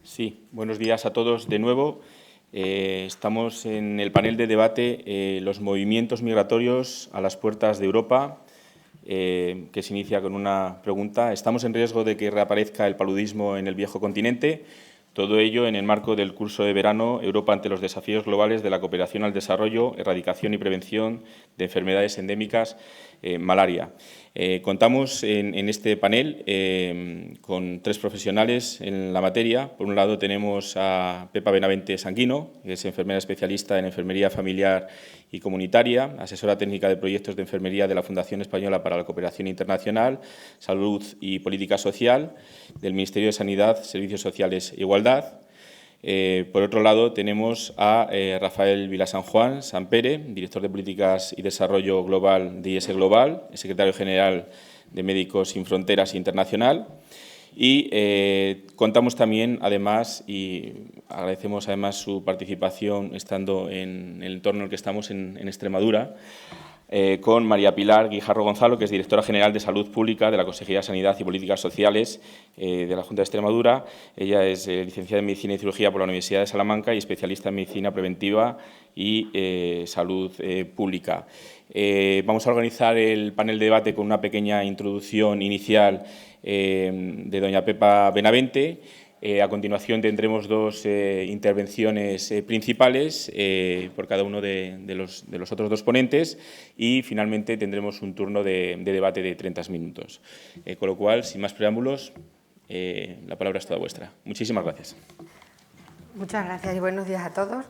Sí, buenos días a todos de nuevo. Estamos en el panel de debate los movimientos migratorios a las puertas de Europa, que se inicia con una pregunta. ¿Estamos en riesgo de que reaparezca el paludismo en el viejo continente? Todo ello en el marco del curso de verano Europa ante los desafíos globales de la cooperación al desarrollo, erradicación y prevención de enfermedades endémicas, malaria. Contamos en este panel con tres profesionales en la materia. Por un lado tenemos a Pepa Benavente Sanguino, que es enfermera especialista en enfermería familiar y comunitaria, asesora técnica de proyectos de enfermería de la Fundación Española para la Cooperación Internacional, Salud y Política Social, del Ministerio de Sanidad, Servicios Sociales e Igualdad. Por otro lado, tenemos a Rafael Vilasanjuan Sampere, director de Políticas y Desarrollo Global de IS Global, secretario general de Médicos Sin Fronteras Internacional. Y contamos también, además, y agradecemos además su participación estando en el entorno en el que estamos en Extremadura, con María Pilar Guijarro Gonzalo, que es directora general de Salud Pública de la Consejería de Sanidad y Políticas Sociales de la Junta de Extremadura. Ella es licenciada en Medicina y Cirugía por la Universidad de Salamanca y especialista en Medicina Preventiva y Salud Pública. Vamos a organizar el panel de debate con una pequeña introducción inicial de doña Pepa Benavente. A continuación tendremos dos intervenciones principales por cada uno de los otros dos ponentes y finalmente tendremos un turno de debate de 30 minutos. Con lo cual, sin más preámbulos, la palabra es toda vuestra. Muchísimas gracias. Muchas gracias y buenos días a todos.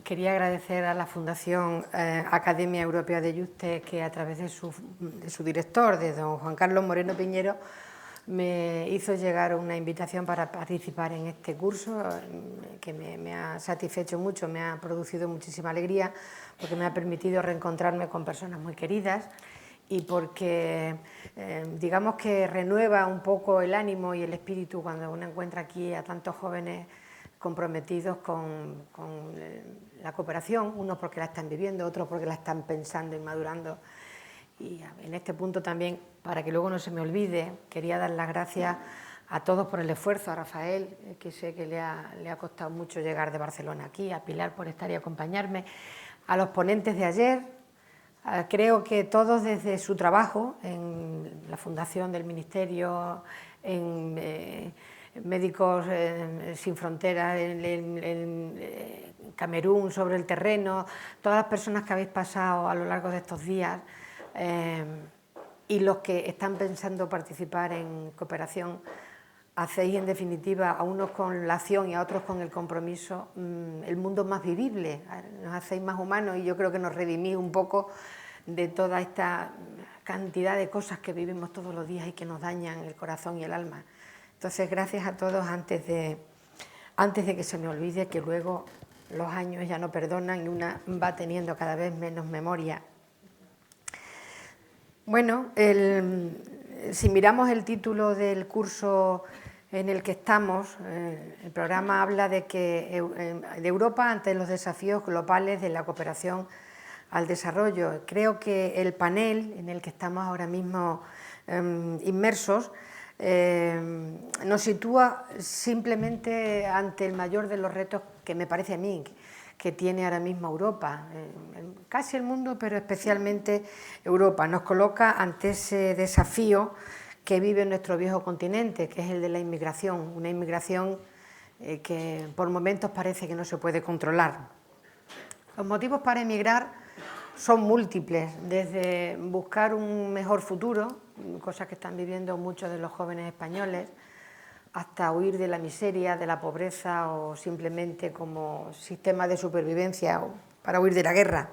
Quería agradecer a la Fundación Academia Europea de Yuste que a través de su director, de don Juan Carlos Moreno Piñero, me hizo llegar una invitación para participar en este curso que me ha satisfecho mucho, me ha producido muchísima alegría porque me ha permitido reencontrarme con personas muy queridas y porque digamos que renueva un poco el ánimo y el espíritu cuando uno encuentra aquí a tantos jóvenes comprometidos con la cooperación, unos porque la están viviendo, otros porque la están pensando y madurando. Y en este punto también, para que luego no se me olvide, quería dar las gracias a todos por el esfuerzo, a Rafael, que sé que le ha costado mucho llegar de Barcelona aquí, a Pilar por estar y acompañarme, a los ponentes de ayer. Creo que todos desde su trabajo en la Fundación del Ministerio, en Médicos Sin Fronteras, en Camerún, sobre el terreno, todas las personas que habéis pasado a lo largo de estos días, y los que están pensando participar en cooperación, hacéis en definitiva a unos con la acción y a otros con el compromiso el mundo más vivible, nos hacéis más humanos y yo creo que nos redimís un poco de toda esta cantidad de cosas que vivimos todos los días y que nos dañan el corazón y el alma. Entonces, gracias a todos antes de que se me olvide, que luego los años ya no perdonan y una va teniendo cada vez menos memoria. Bueno, si miramos el título del curso en el que estamos, el programa habla de Europa ante los desafíos globales de la cooperación al desarrollo. Creo que el panel en el que estamos ahora mismo inmersos nos sitúa simplemente ante el mayor de los retos que me parece a mí que tiene ahora mismo Europa, casi el mundo, pero especialmente Europa. Nos coloca ante ese desafío que vive nuestro viejo continente, que es el de la inmigración, una inmigración que por momentos parece que no se puede controlar. Los motivos para emigrar son múltiples, desde buscar un mejor futuro, cosas que están viviendo muchos de los jóvenes españoles, hasta huir de la miseria, de la pobreza o simplemente como sistema de supervivencia o para huir de la guerra.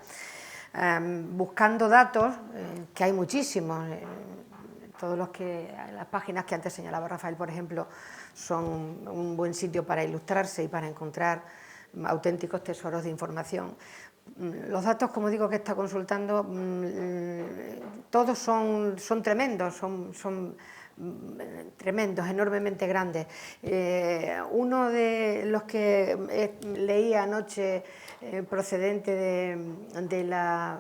Buscando datos, que hay muchísimos, las páginas que antes señalaba Rafael, por ejemplo, son un buen sitio para ilustrarse y para encontrar auténticos tesoros de información. Los datos, como digo, que está consultando, todos son tremendos, son tremendos, enormemente grandes. Uno de los que leí anoche, procedente de la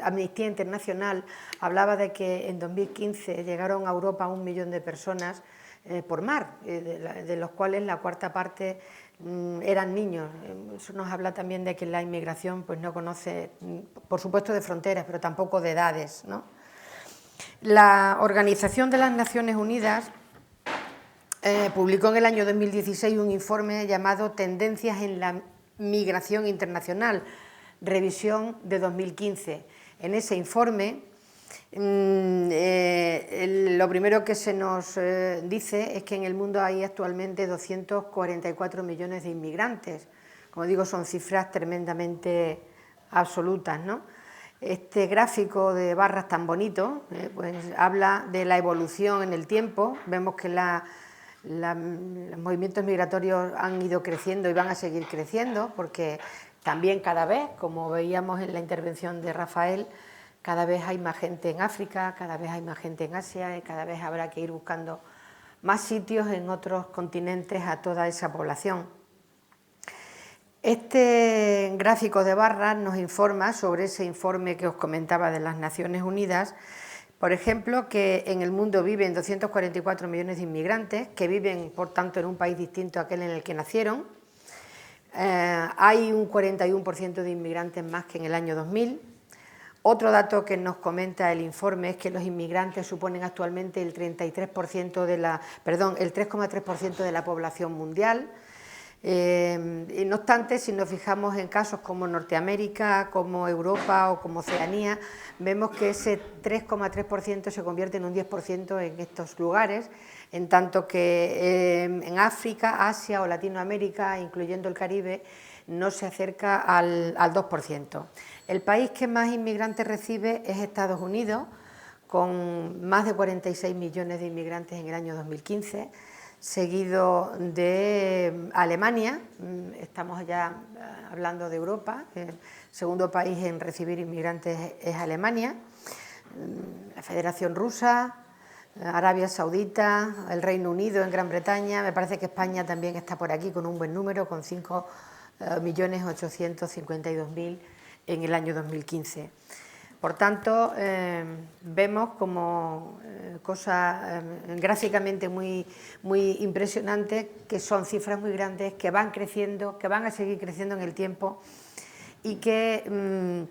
Amnistía Internacional, hablaba de que en 2015 llegaron a Europa 1 millón de personas por mar, de los cuales la cuarta parte eran niños. Eso nos habla también de que la inmigración pues, no conoce, por supuesto, de fronteras, pero tampoco de edades, ¿no? La Organización de las Naciones Unidas publicó en el año 2016 un informe llamado Tendencias en la Migración Internacional, revisión de 2015. En ese informe, lo primero que se nos dice es que en el mundo hay actualmente 244 millones de inmigrantes. Como digo, son cifras tremendamente absolutas, ¿no? Este gráfico de barras tan bonito pues habla de la evolución en el tiempo. Vemos que los movimientos migratorios han ido creciendo y van a seguir creciendo, porque también cada vez, como veíamos en la intervención de Rafael, cada vez hay más gente en África, cada vez hay más gente en Asia y cada vez habrá que ir buscando más sitios en otros continentes a toda esa población. Este gráfico de barras nos informa sobre ese informe que os comentaba de las Naciones Unidas. Por ejemplo, que en el mundo viven 244 millones de inmigrantes, que viven, por tanto, en un país distinto a aquel en el que nacieron. Hay un 41% de inmigrantes más que en el año 2000. Otro dato que nos comenta el informe es que los inmigrantes suponen actualmente el 3,3% de la población mundial. No obstante, si nos fijamos en casos como Norteamérica, como Europa o como Oceanía, vemos que ese 3,3% se convierte en un 10% en estos lugares, en tanto que en África, Asia o Latinoamérica, incluyendo el Caribe, no se acerca al 2%. El país que más inmigrantes recibe es Estados Unidos, con más de 46 millones de inmigrantes en el año 2015, seguido de Alemania. Estamos ya hablando de Europa. El segundo país en recibir inmigrantes es Alemania, la Federación Rusa, Arabia Saudita, el Reino Unido, en Gran Bretaña. Me parece que España también está por aquí con un buen número, con 5.852.000 en el año 2015. Por tanto, vemos como cosa gráficamente muy impresionante, que son cifras muy grandes, que van creciendo, que van a seguir creciendo en el tiempo y que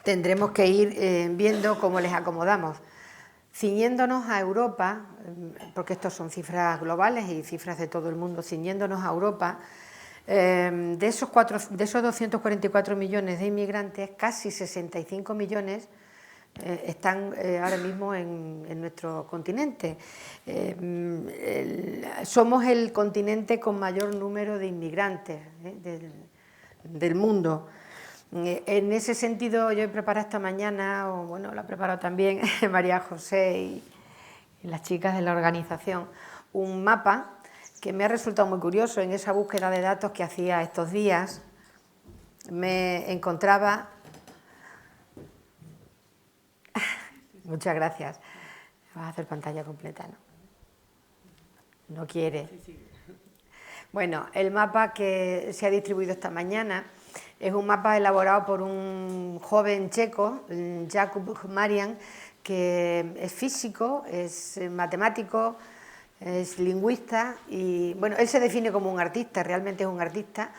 tendremos que ir viendo cómo les acomodamos. Ciñéndonos a Europa, porque estos son cifras globales y cifras de todo el mundo, ciñéndonos a Europa, de esos 244 millones de inmigrantes, casi 65 millones están ahora mismo en nuestro continente. Somos el continente con mayor número de inmigrantes del mundo. En ese sentido, yo he preparado esta mañana, o bueno, lo ha preparado también María José y las chicas de la organización, un mapa que me ha resultado muy curioso. En esa búsqueda de datos que hacía estos días, me encontraba... Muchas gracias. Vas a hacer pantalla completa, ¿no? No quiere. Bueno, el mapa que se ha distribuido esta mañana es un mapa elaborado por un joven checo, Jakub Marian, que es físico, es matemático, es lingüista y, bueno, él se define como un artista, realmente es un artista,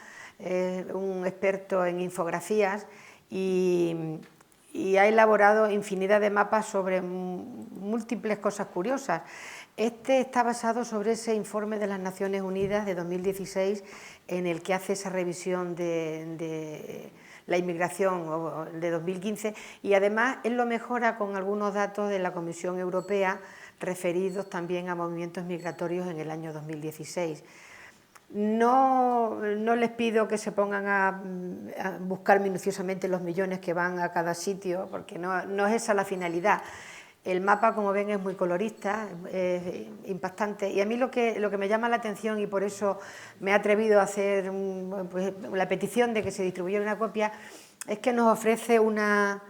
un experto en infografías y ha elaborado infinidad de mapas sobre múltiples cosas curiosas. Este está basado sobre ese informe de las Naciones Unidas de 2016 en el que hace esa revisión de la inmigración de 2015 y además él lo mejora con algunos datos de la Comisión Europea referidos también a movimientos migratorios en el año 2016. No les pido que se pongan a buscar minuciosamente los millones que van a cada sitio, porque no es esa la finalidad. El mapa, como ven, es muy colorista, es impactante, y a mí lo que me llama la atención, y por eso me he atrevido a hacer la petición de que se distribuyera una copia, es que nos ofrece una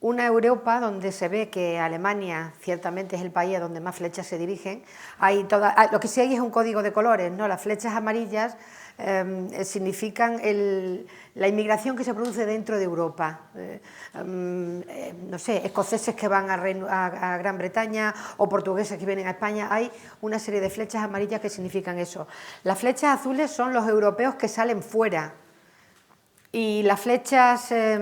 Europa donde se ve que Alemania ciertamente es el país a donde más flechas se dirigen. Lo que sí hay es un código de colores, ¿no? Las flechas amarillas significan la inmigración que se produce dentro de Europa. No sé, escoceses que van a Gran Bretaña o portugueses que vienen a España. Hay una serie de flechas amarillas que significan eso. Las flechas azules son los europeos que salen fuera. Y las flechas... a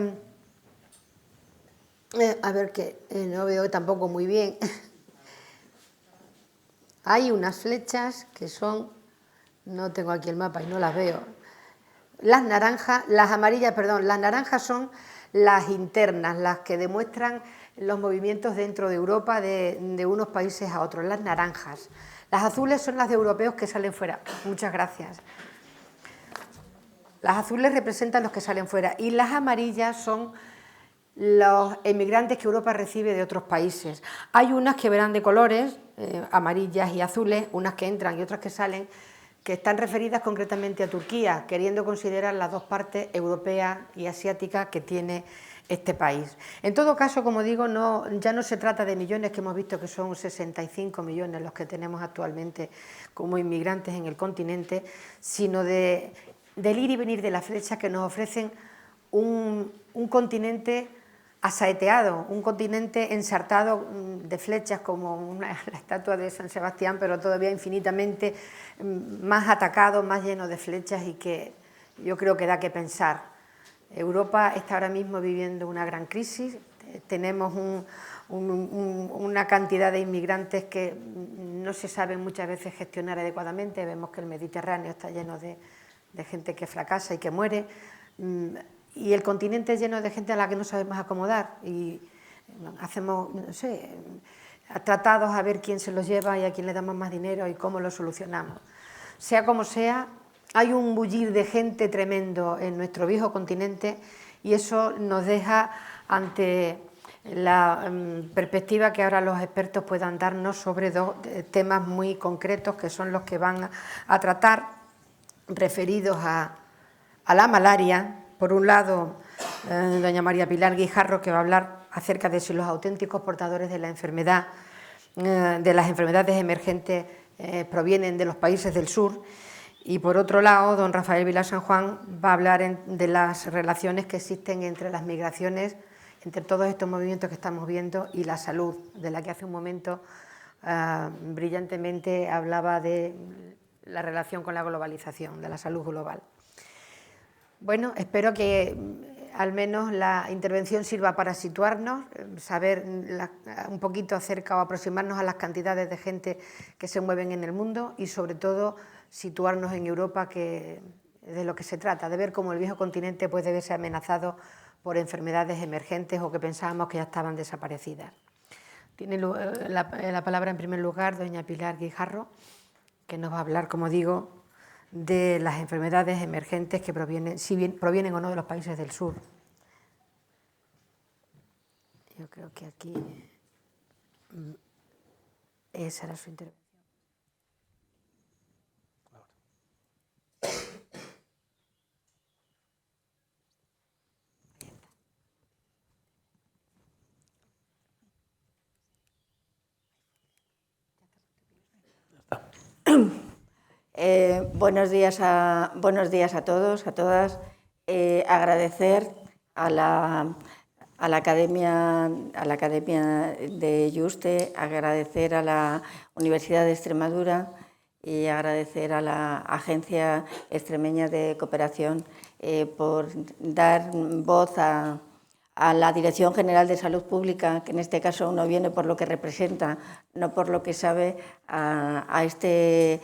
ver, que no veo tampoco muy bien. Hay unas flechas que son... No tengo aquí el mapa y no las veo. Las naranjas, las amarillas, perdón, las naranjas son las internas, las que demuestran los movimientos dentro de Europa de unos países a otros, las naranjas. Las azules son las de europeos que salen fuera. Muchas gracias. Las azules representan los que salen fuera y las amarillas son los emigrantes que Europa recibe de otros países. Hay unas que verán de colores, amarillas y azules, unas que entran y otras que salen, que están referidas concretamente a Turquía, queriendo considerar las dos partes europea y asiática que tiene este país. En todo caso, como digo, ya no se trata de millones, que hemos visto que son 65 millones los que tenemos actualmente como inmigrantes en el continente, sino del ir y venir de la flecha que nos ofrecen un continente asaeteado, un continente ensartado de flechas como la estatua de San Sebastián, pero todavía infinitamente más atacado, más lleno de flechas y que yo creo que da que pensar. Europa está ahora mismo viviendo una gran crisis, tenemos una cantidad de inmigrantes que no se saben muchas veces gestionar adecuadamente, vemos que el Mediterráneo está lleno de gente que fracasa y que muere, y el continente lleno de gente a la que no sabemos acomodar y hacemos, no sé, tratados a ver quién se los lleva y a quién le damos más dinero y cómo lo solucionamos. Sea como sea, hay un bullir de gente tremendo en nuestro viejo continente y eso nos deja ante la perspectiva que ahora los expertos puedan darnos sobre dos temas muy concretos que son los que van a tratar, referidos a la malaria. Por un lado, doña María Pilar Guijarro, que va a hablar acerca de si los auténticos portadores de la enfermedad, de las enfermedades emergentes, provienen de los países del sur. Y por otro lado, don Rafael Vilá San Juan va a hablar de las relaciones que existen entre las migraciones, entre todos estos movimientos que estamos viendo y la salud, de la que hace un momento brillantemente hablaba de la relación con la globalización, de la salud global. Bueno, espero que al menos la intervención sirva para situarnos, saber un poquito acerca o aproximarnos a las cantidades de gente que se mueven en el mundo y sobre todo situarnos en Europa, que es de lo que se trata, de ver cómo el viejo continente puede verse amenazado por enfermedades emergentes o que pensábamos que ya estaban desaparecidas. Tiene la palabra en primer lugar doña Pilar Guijarro, que nos va a hablar, como digo, de las enfermedades emergentes que provienen, si bien provienen o no de los países del sur. Yo creo que aquí esa era su intervención. Buenos días a todos, a todas. Agradecer a la Academia de Yuste, agradecer a la Universidad de Extremadura y agradecer a la Agencia Extremeña de Cooperación por dar voz a la Dirección General de Salud Pública, que en este caso uno viene por lo que representa, no por lo que sabe, a este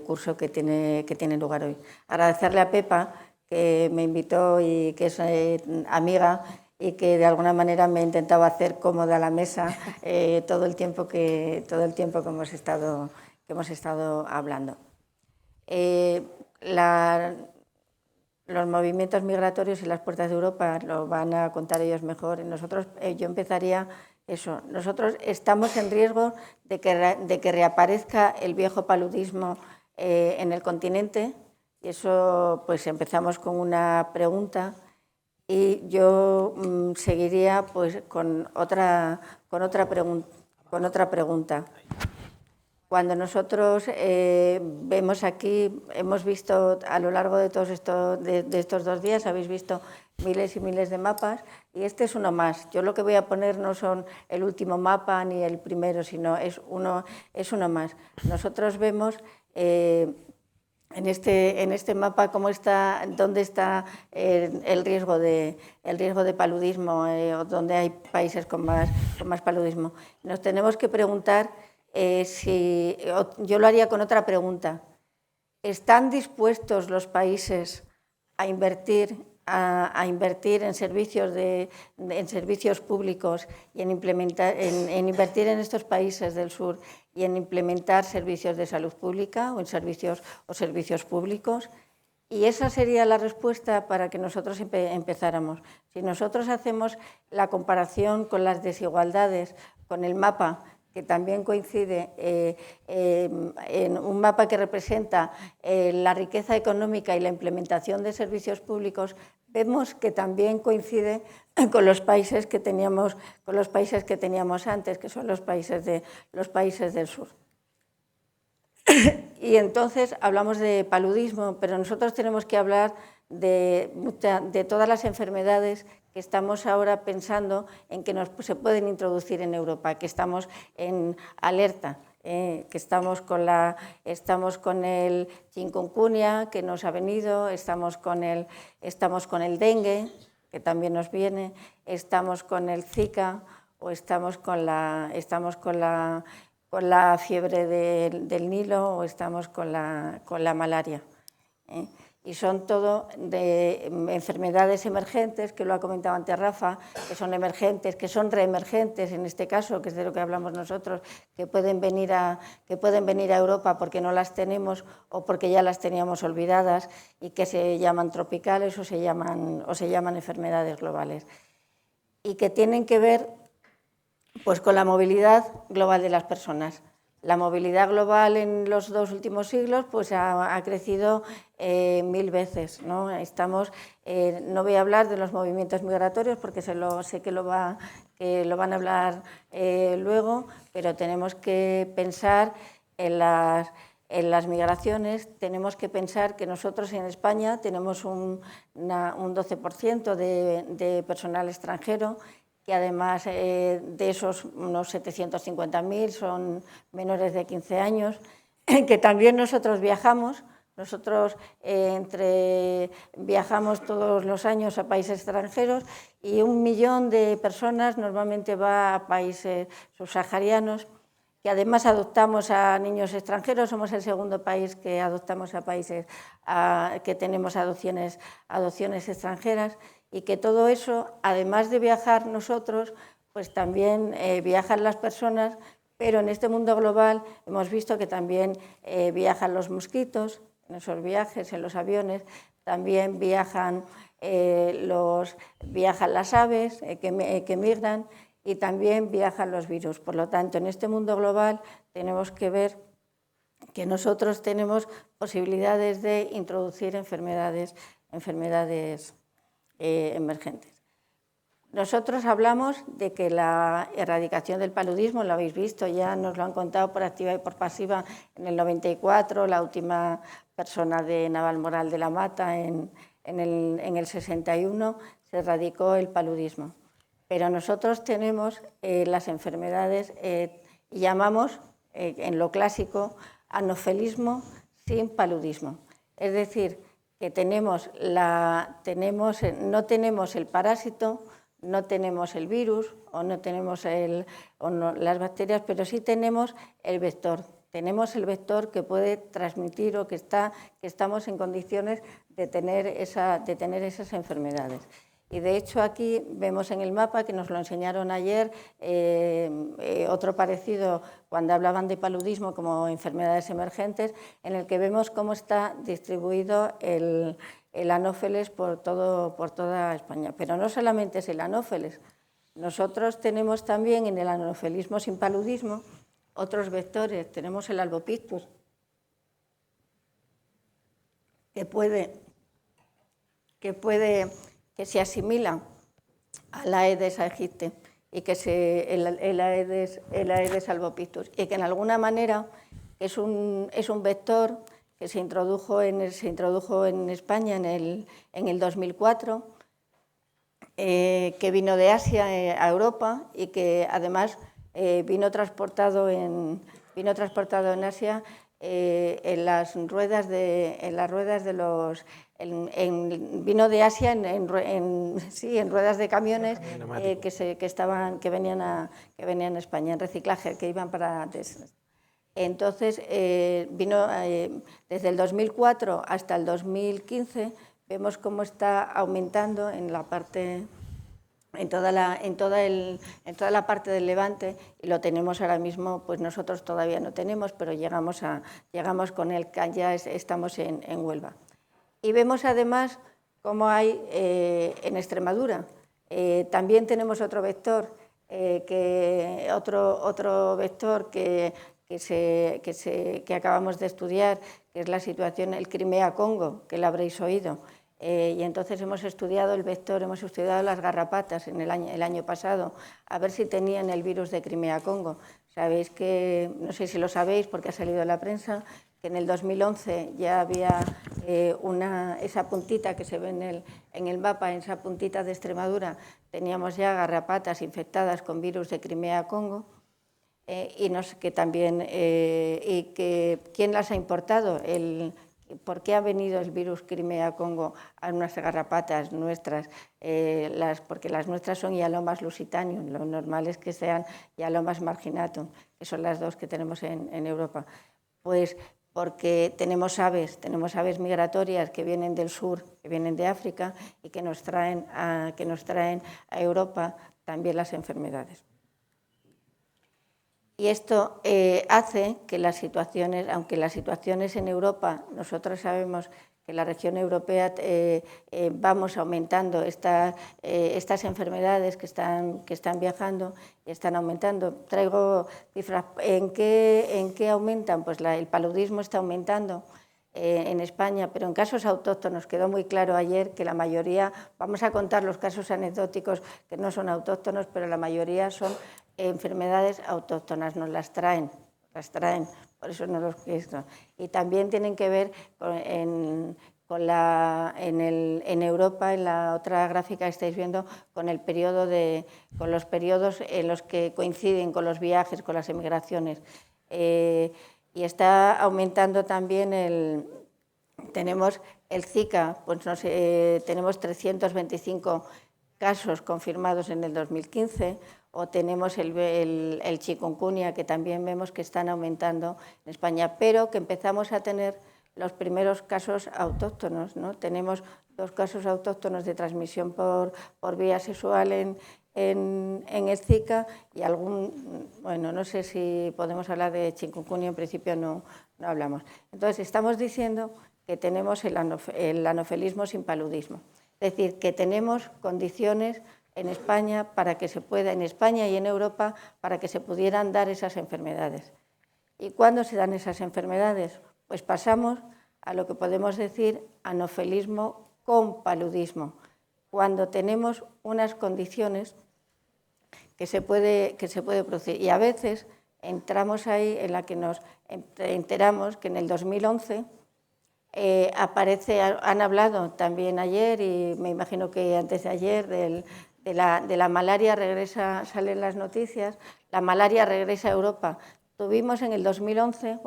curso que tiene lugar hoy. Agradecerle a Pepa, que me invitó y que es amiga y que de alguna manera me ha intentado hacer cómoda la mesa todo el tiempo que hemos estado hablando. Los movimientos migratorios y las puertas de Europa lo van a contar ellos mejor. Yo empezaría eso. Nosotros estamos en riesgo de que reaparezca el viejo paludismo en el continente. Y eso, pues empezamos con una pregunta y yo seguiría pues con otra pregunta. Cuando nosotros vemos aquí, hemos visto a lo largo de todos estos 2 días, habéis visto miles y miles de mapas, y este es uno más. Yo lo que voy a poner no son el último mapa ni el primero, sino es uno más. Nosotros vemos en este mapa dónde está el riesgo de paludismo, o dónde hay países con más paludismo. Nos tenemos que preguntar yo lo haría con otra pregunta. ¿Están dispuestos los países a invertir en servicios públicos y en invertir en estos países del sur y en implementar servicios de salud pública o servicios públicos? Y esa sería la respuesta para que nosotros empezáramos. Si nosotros hacemos la comparación con las desigualdades, con el mapa, que también coincide en un mapa que representa la riqueza económica y la implementación de servicios públicos, vemos que también coincide con los países que teníamos antes, que son los países del sur. Y entonces hablamos de paludismo, pero nosotros tenemos que hablar de todas las enfermedades que estamos ahora pensando en que se pueden introducir en Europa, que estamos en alerta, que estamos con el chikungunya que nos ha venido, estamos con el dengue, que también nos viene, estamos con el Zika o estamos con la fiebre del Nilo o estamos con la malaria. Y son todo de enfermedades emergentes, que lo ha comentado antes Rafa, que son emergentes, que son reemergentes en este caso, que es de lo que hablamos nosotros, que pueden venir a Europa porque no las tenemos o porque ya las teníamos olvidadas y que se llaman tropicales o se llaman enfermedades globales. Y que tienen que ver pues, con la movilidad global de las personas. La movilidad global en los 2 últimos siglos pues, ha crecido 1000 veces, ¿no? No voy a hablar de los movimientos migratorios porque sé que lo van a hablar luego, pero tenemos que pensar en las migraciones, tenemos que pensar que nosotros en España tenemos un 12% de personal extranjero, que además de esos unos 750.000 son menores de 15 años, que también nosotros viajamos. Nosotros viajamos todos los años a países extranjeros y 1 millón de personas normalmente va a países subsaharianos, que además adoptamos a niños extranjeros, somos el segundo país que adoptamos a países que tenemos adopciones extranjeras, y que todo eso, además de viajar nosotros, pues también viajan las personas, pero en este mundo global hemos visto que también viajan los mosquitos, en esos viajes, en los aviones, también viajan las aves que migran y también viajan los virus. Por lo tanto, en este mundo global tenemos que ver que nosotros tenemos posibilidades de introducir enfermedades emergentes. Nosotros hablamos de que la erradicación del paludismo, lo habéis visto, ya nos lo han contado por activa y por pasiva en el 94, la última persona de Navalmoral de la Mata en el 61, se erradicó el paludismo. Pero nosotros tenemos las enfermedades, llamamos en lo clásico anofelismo sin paludismo. Es decir, que no tenemos el parásito, no tenemos el virus o no tenemos las bacterias, pero sí tenemos el vector. Tenemos el vector que puede transmitir o que estamos en condiciones de tener esas enfermedades. Y de hecho aquí vemos en el mapa, que nos lo enseñaron ayer, otro parecido cuando hablaban de paludismo como enfermedades emergentes, en el que vemos cómo está distribuido el anófeles por toda España. Pero no solamente es el anófeles, nosotros tenemos también en el anofelismo sin paludismo otros vectores. Tenemos el albopictus, que se asimila a la Aedes aegypti y que el Aedes albopictus, y que en alguna manera es un vector que se introdujo en España en el 2004, que vino de Asia a Europa y que además vino transportado en Asia en las ruedas de los... vino de Asia en ruedas de camiones que venían a España, en reciclaje, que iban para... Entonces, vino desde el 2004 hasta el 2015, vemos cómo está aumentando en la parte... En toda la parte del Levante, y lo tenemos ahora mismo, pues nosotros todavía no tenemos, pero llegamos con él, ya estamos en Huelva. Y vemos además cómo hay en Extremadura. También tenemos otro vector, que acabamos de estudiar, que es la situación, el Crimea-Congo, que lo habréis oído. Y entonces hemos estudiado el vector, hemos estudiado las garrapatas el año pasado, a ver si tenían el virus de Crimea-Congo. Sabéis que, no sé si lo sabéis porque ha salido en la prensa, que en el 2011 ya había esa puntita que se ve en el mapa, en esa puntita de Extremadura, teníamos ya garrapatas infectadas con virus de Crimea-Congo. ¿Quién las ha importado? ¿Por qué ha venido el virus Crimea-Congo a unas garrapatas nuestras? Porque las nuestras son Yalomas lusitanium, lo normal es que sean Yalomas marginatum, que son las dos que tenemos en Europa. Pues porque tenemos aves migratorias que vienen del sur, que vienen de África y que nos traen a Europa también las enfermedades. Y esto hace que las situaciones, aunque las situaciones en Europa, nosotros sabemos que en la región europea vamos aumentando estas enfermedades que están viajando y están aumentando. Traigo cifras. ¿En qué aumentan? Pues el paludismo está aumentando en España, pero en casos autóctonos quedó muy claro ayer que la mayoría, vamos a contar los casos anecdóticos que no son autóctonos, pero la mayoría son enfermedades autóctonas, nos las traen, por eso no los quiero. Y también tienen que ver en Europa, en la otra gráfica que estáis viendo, con los periodos en los que coinciden con los viajes, con las emigraciones. Y está aumentando también tenemos el Zika, pues tenemos 325 casos confirmados en el 2015, o tenemos el chikungunya, que también vemos que están aumentando en España, pero que empezamos a tener los primeros casos autóctonos, ¿no? Tenemos 2 casos autóctonos de transmisión por vía sexual en el Zika y no sé si podemos hablar de chikungunya, en principio no hablamos. Entonces, estamos diciendo que tenemos el anofelismo sin paludismo, es decir, que tenemos condiciones en España en España y en Europa, para que se pudieran dar esas enfermedades. ¿Y cuándo se dan esas enfermedades? Pues pasamos a lo que podemos decir anofelismo con paludismo, cuando tenemos unas condiciones que se puede producir. Y a veces entramos ahí en la que nos enteramos que en el 2011 han hablado también ayer, y me imagino que antes de ayer, de la malaria salen las noticias, la malaria regresa a Europa. Tuvimos en el 2011,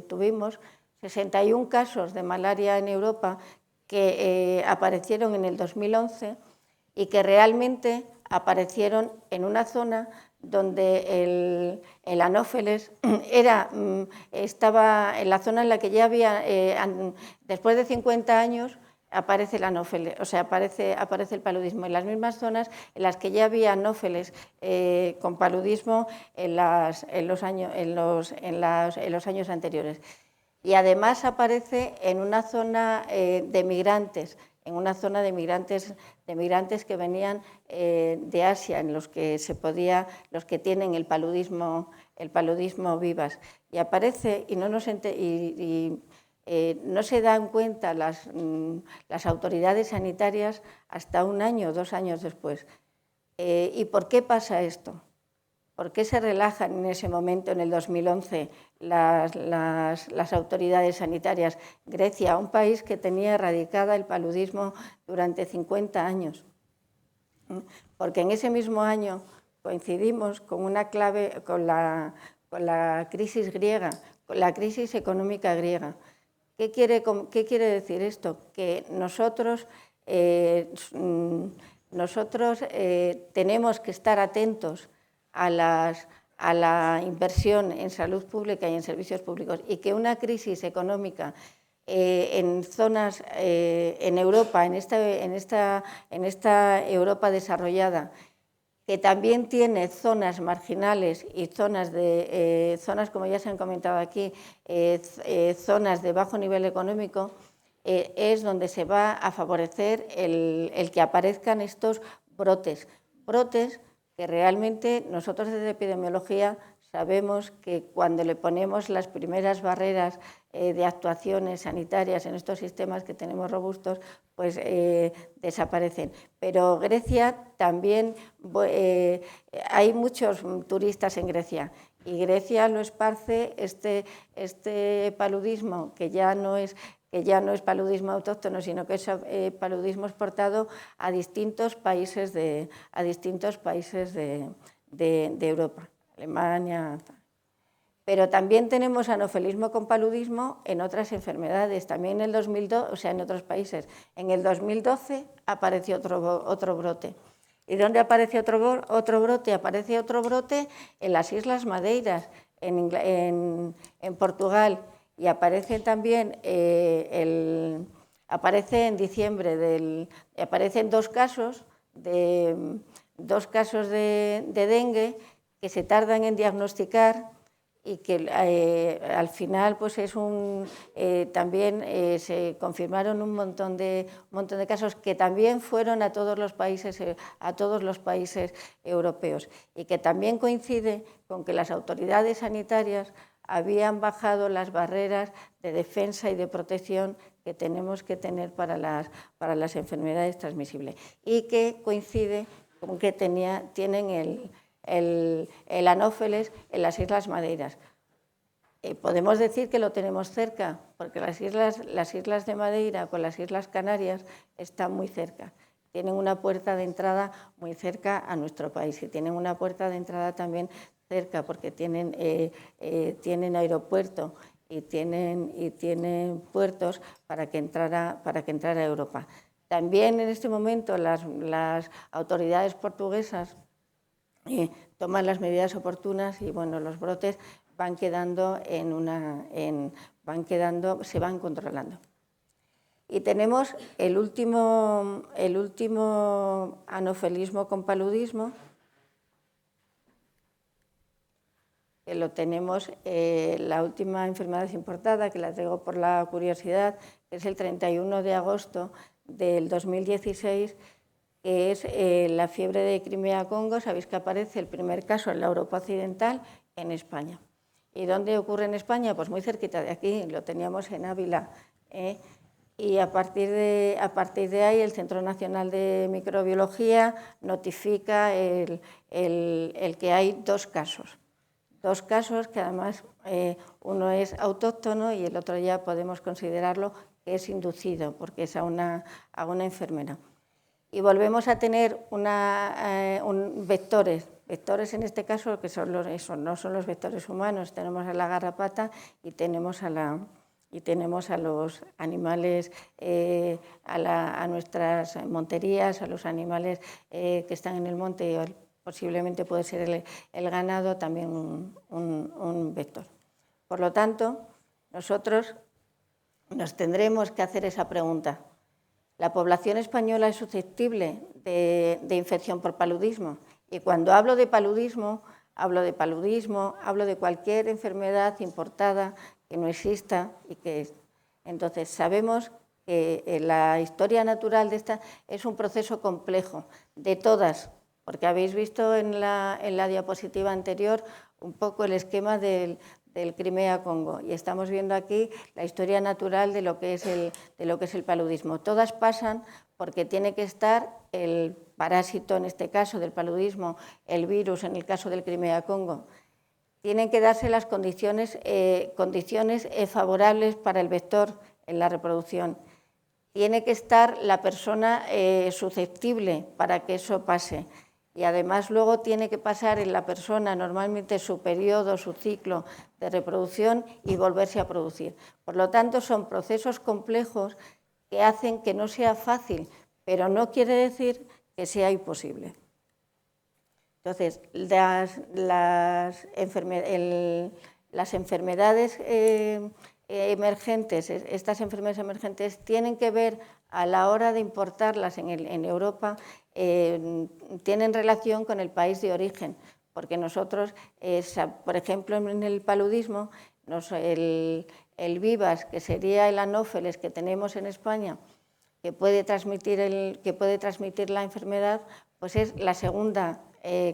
tuvimos 61 casos de malaria en Europa que aparecieron en el 2011 y que realmente aparecieron en una zona donde el anófeles estaba en la zona en la que ya había, después de 50 años, aparece el anófeles, o sea, aparece el paludismo en las mismas zonas en las que ya había anófeles con paludismo en los años anteriores. Y además aparece en una zona de migrantes, que venían de Asia, en los que los que tienen el paludismo vivas. Y aparece y no se dan cuenta las autoridades sanitarias hasta 1 año o 2 años después. ¿Y por qué pasa esto? ¿Por qué se relajan en ese momento, en el 2011, las autoridades sanitarias? Grecia, un país que tenía erradicada el paludismo durante 50 años. Porque en ese mismo año coincidimos con una clave, con la crisis griega, con la crisis económica griega. ¿Qué quiere decir esto? Que nosotros tenemos que estar atentos a la inversión en salud pública y en servicios públicos, y que una crisis económica en zonas, en Europa, en esta Europa desarrollada, que también tiene zonas marginales y zonas, como ya se han comentado aquí, zonas de bajo nivel económico, es donde se va a favorecer el que aparezcan estos brotes que realmente nosotros desde epidemiología sabemos que cuando le ponemos las primeras barreras de actuaciones sanitarias en estos sistemas que tenemos robustos, pues desaparecen. Pero Grecia también, hay muchos turistas en Grecia, y Grecia lo esparce este paludismo, que ya no es paludismo autóctono, sino que es paludismo exportado a distintos países de Europa, Alemania. Pero también tenemos anofelismo con paludismo en otras enfermedades, también en el 2002, o sea, en otros países. En el 2012 apareció otro brote. ¿Y dónde aparece otro brote? Aparece otro brote en las Islas Madeiras, en Portugal, y aparece también aparece en diciembre aparecen dos casos de dengue que se tardan en diagnosticar, y que al final pues también se confirmaron un montón de casos que también fueron a todos los países europeos, y que también coincide con que las autoridades sanitarias habían bajado las barreras de defensa y de protección que tenemos que tener para las enfermedades transmisibles, y que coincide con que tienen el anófeles en las Islas Madeiras. Podemos decir que lo tenemos cerca, porque las islas de Madeira con las Islas Canarias están muy cerca. Tienen una puerta de entrada muy cerca a nuestro país, y tienen una puerta de entrada también cerca porque tienen aeropuerto y tienen puertos para que entrara a Europa. También en este momento las autoridades portuguesas toman las medidas oportunas, y bueno, los brotes se van controlando. Y tenemos el último anofelismo con paludismo, que lo tenemos, la última enfermedad importada, que la traigo por la curiosidad, que es el 31 de agosto del 2016, que es la fiebre de Crimea-Congo. Sabéis que aparece el primer caso en la Europa occidental, en España. ¿Y dónde ocurre en España? Pues muy cerquita de aquí, lo teníamos en Ávila. Y a partir de ahí el Centro Nacional de Microbiología notifica el que hay dos casos que además uno es autóctono y el otro ya podemos considerarlo que es inducido, porque es a una enfermera. Y volvemos a tener vectores en este caso, que no son los vectores humanos. Tenemos a la garrapata y tenemos a los animales, a nuestras monterías, a los animales que están en el monte. Posiblemente puede ser el ganado también un vector. Por lo tanto, nosotros nos tendremos que hacer esa pregunta. ¿La población española es susceptible de infección por paludismo? Y cuando hablo de paludismo, hablo de cualquier enfermedad importada que no exista. Entonces, sabemos que la historia natural de esta es un proceso complejo, de todas, porque habéis visto en la diapositiva anterior un poco el esquema del Crimea-Congo, y estamos viendo aquí la historia natural de lo que es el paludismo. Todas pasan porque tiene que estar el parásito, en este caso del paludismo, el virus, en el caso del Crimea-Congo, tienen que darse las condiciones favorables para el vector en la reproducción. Tiene que estar la persona susceptible para que eso pase. Y además luego tiene que pasar en la persona normalmente su periodo, su ciclo de reproducción y volverse a producir. Por lo tanto, son procesos complejos que hacen que no sea fácil, pero no quiere decir que sea imposible. Entonces, las enfermedades emergentes, estas enfermedades emergentes tienen que ver a la hora de importarlas en Europa, tienen relación con el país de origen, porque nosotros, por ejemplo, en el paludismo, el vivas, que sería el anófeles que tenemos en España, que puede transmitir la enfermedad, pues es la segunda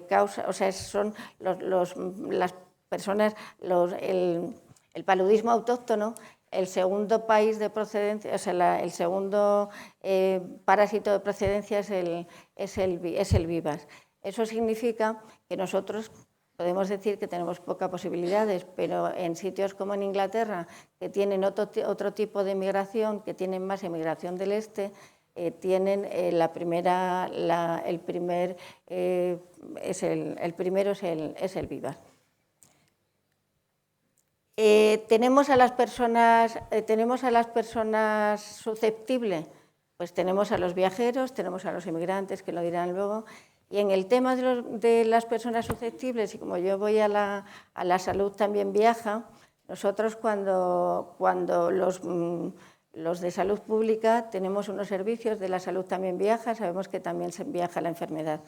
causa, o sea, son las personas, el paludismo autóctono, el segundo país de procedencia, o sea, el segundo parásito de procedencia es el vivas. Eso significa que nosotros podemos decir que tenemos pocas posibilidades, pero en sitios como en Inglaterra, que tienen otro tipo de migración, que tienen más emigración del este, tienen el primero es el vivas. ¿Tenemos a las personas susceptibles? Pues tenemos a los viajeros, tenemos a los inmigrantes, que lo dirán luego. Y en el tema de las personas susceptibles, y como yo voy a la salud también viaja, nosotros cuando los de salud pública tenemos unos servicios de la salud también viaja, sabemos que también se viaja la enfermedad.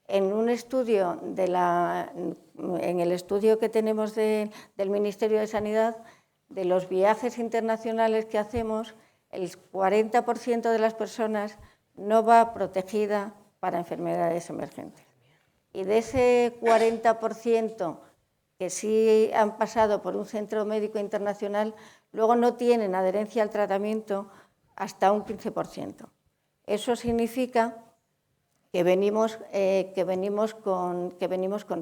En un estudio, en el estudio que tenemos del Ministerio de Sanidad, de los viajes internacionales que hacemos, el 40% de las personas no va protegida para enfermedades emergentes. Y de ese 40% que sí han pasado por un centro médico internacional, luego no tienen adherencia al tratamiento hasta un 15%. Eso significa que venimos con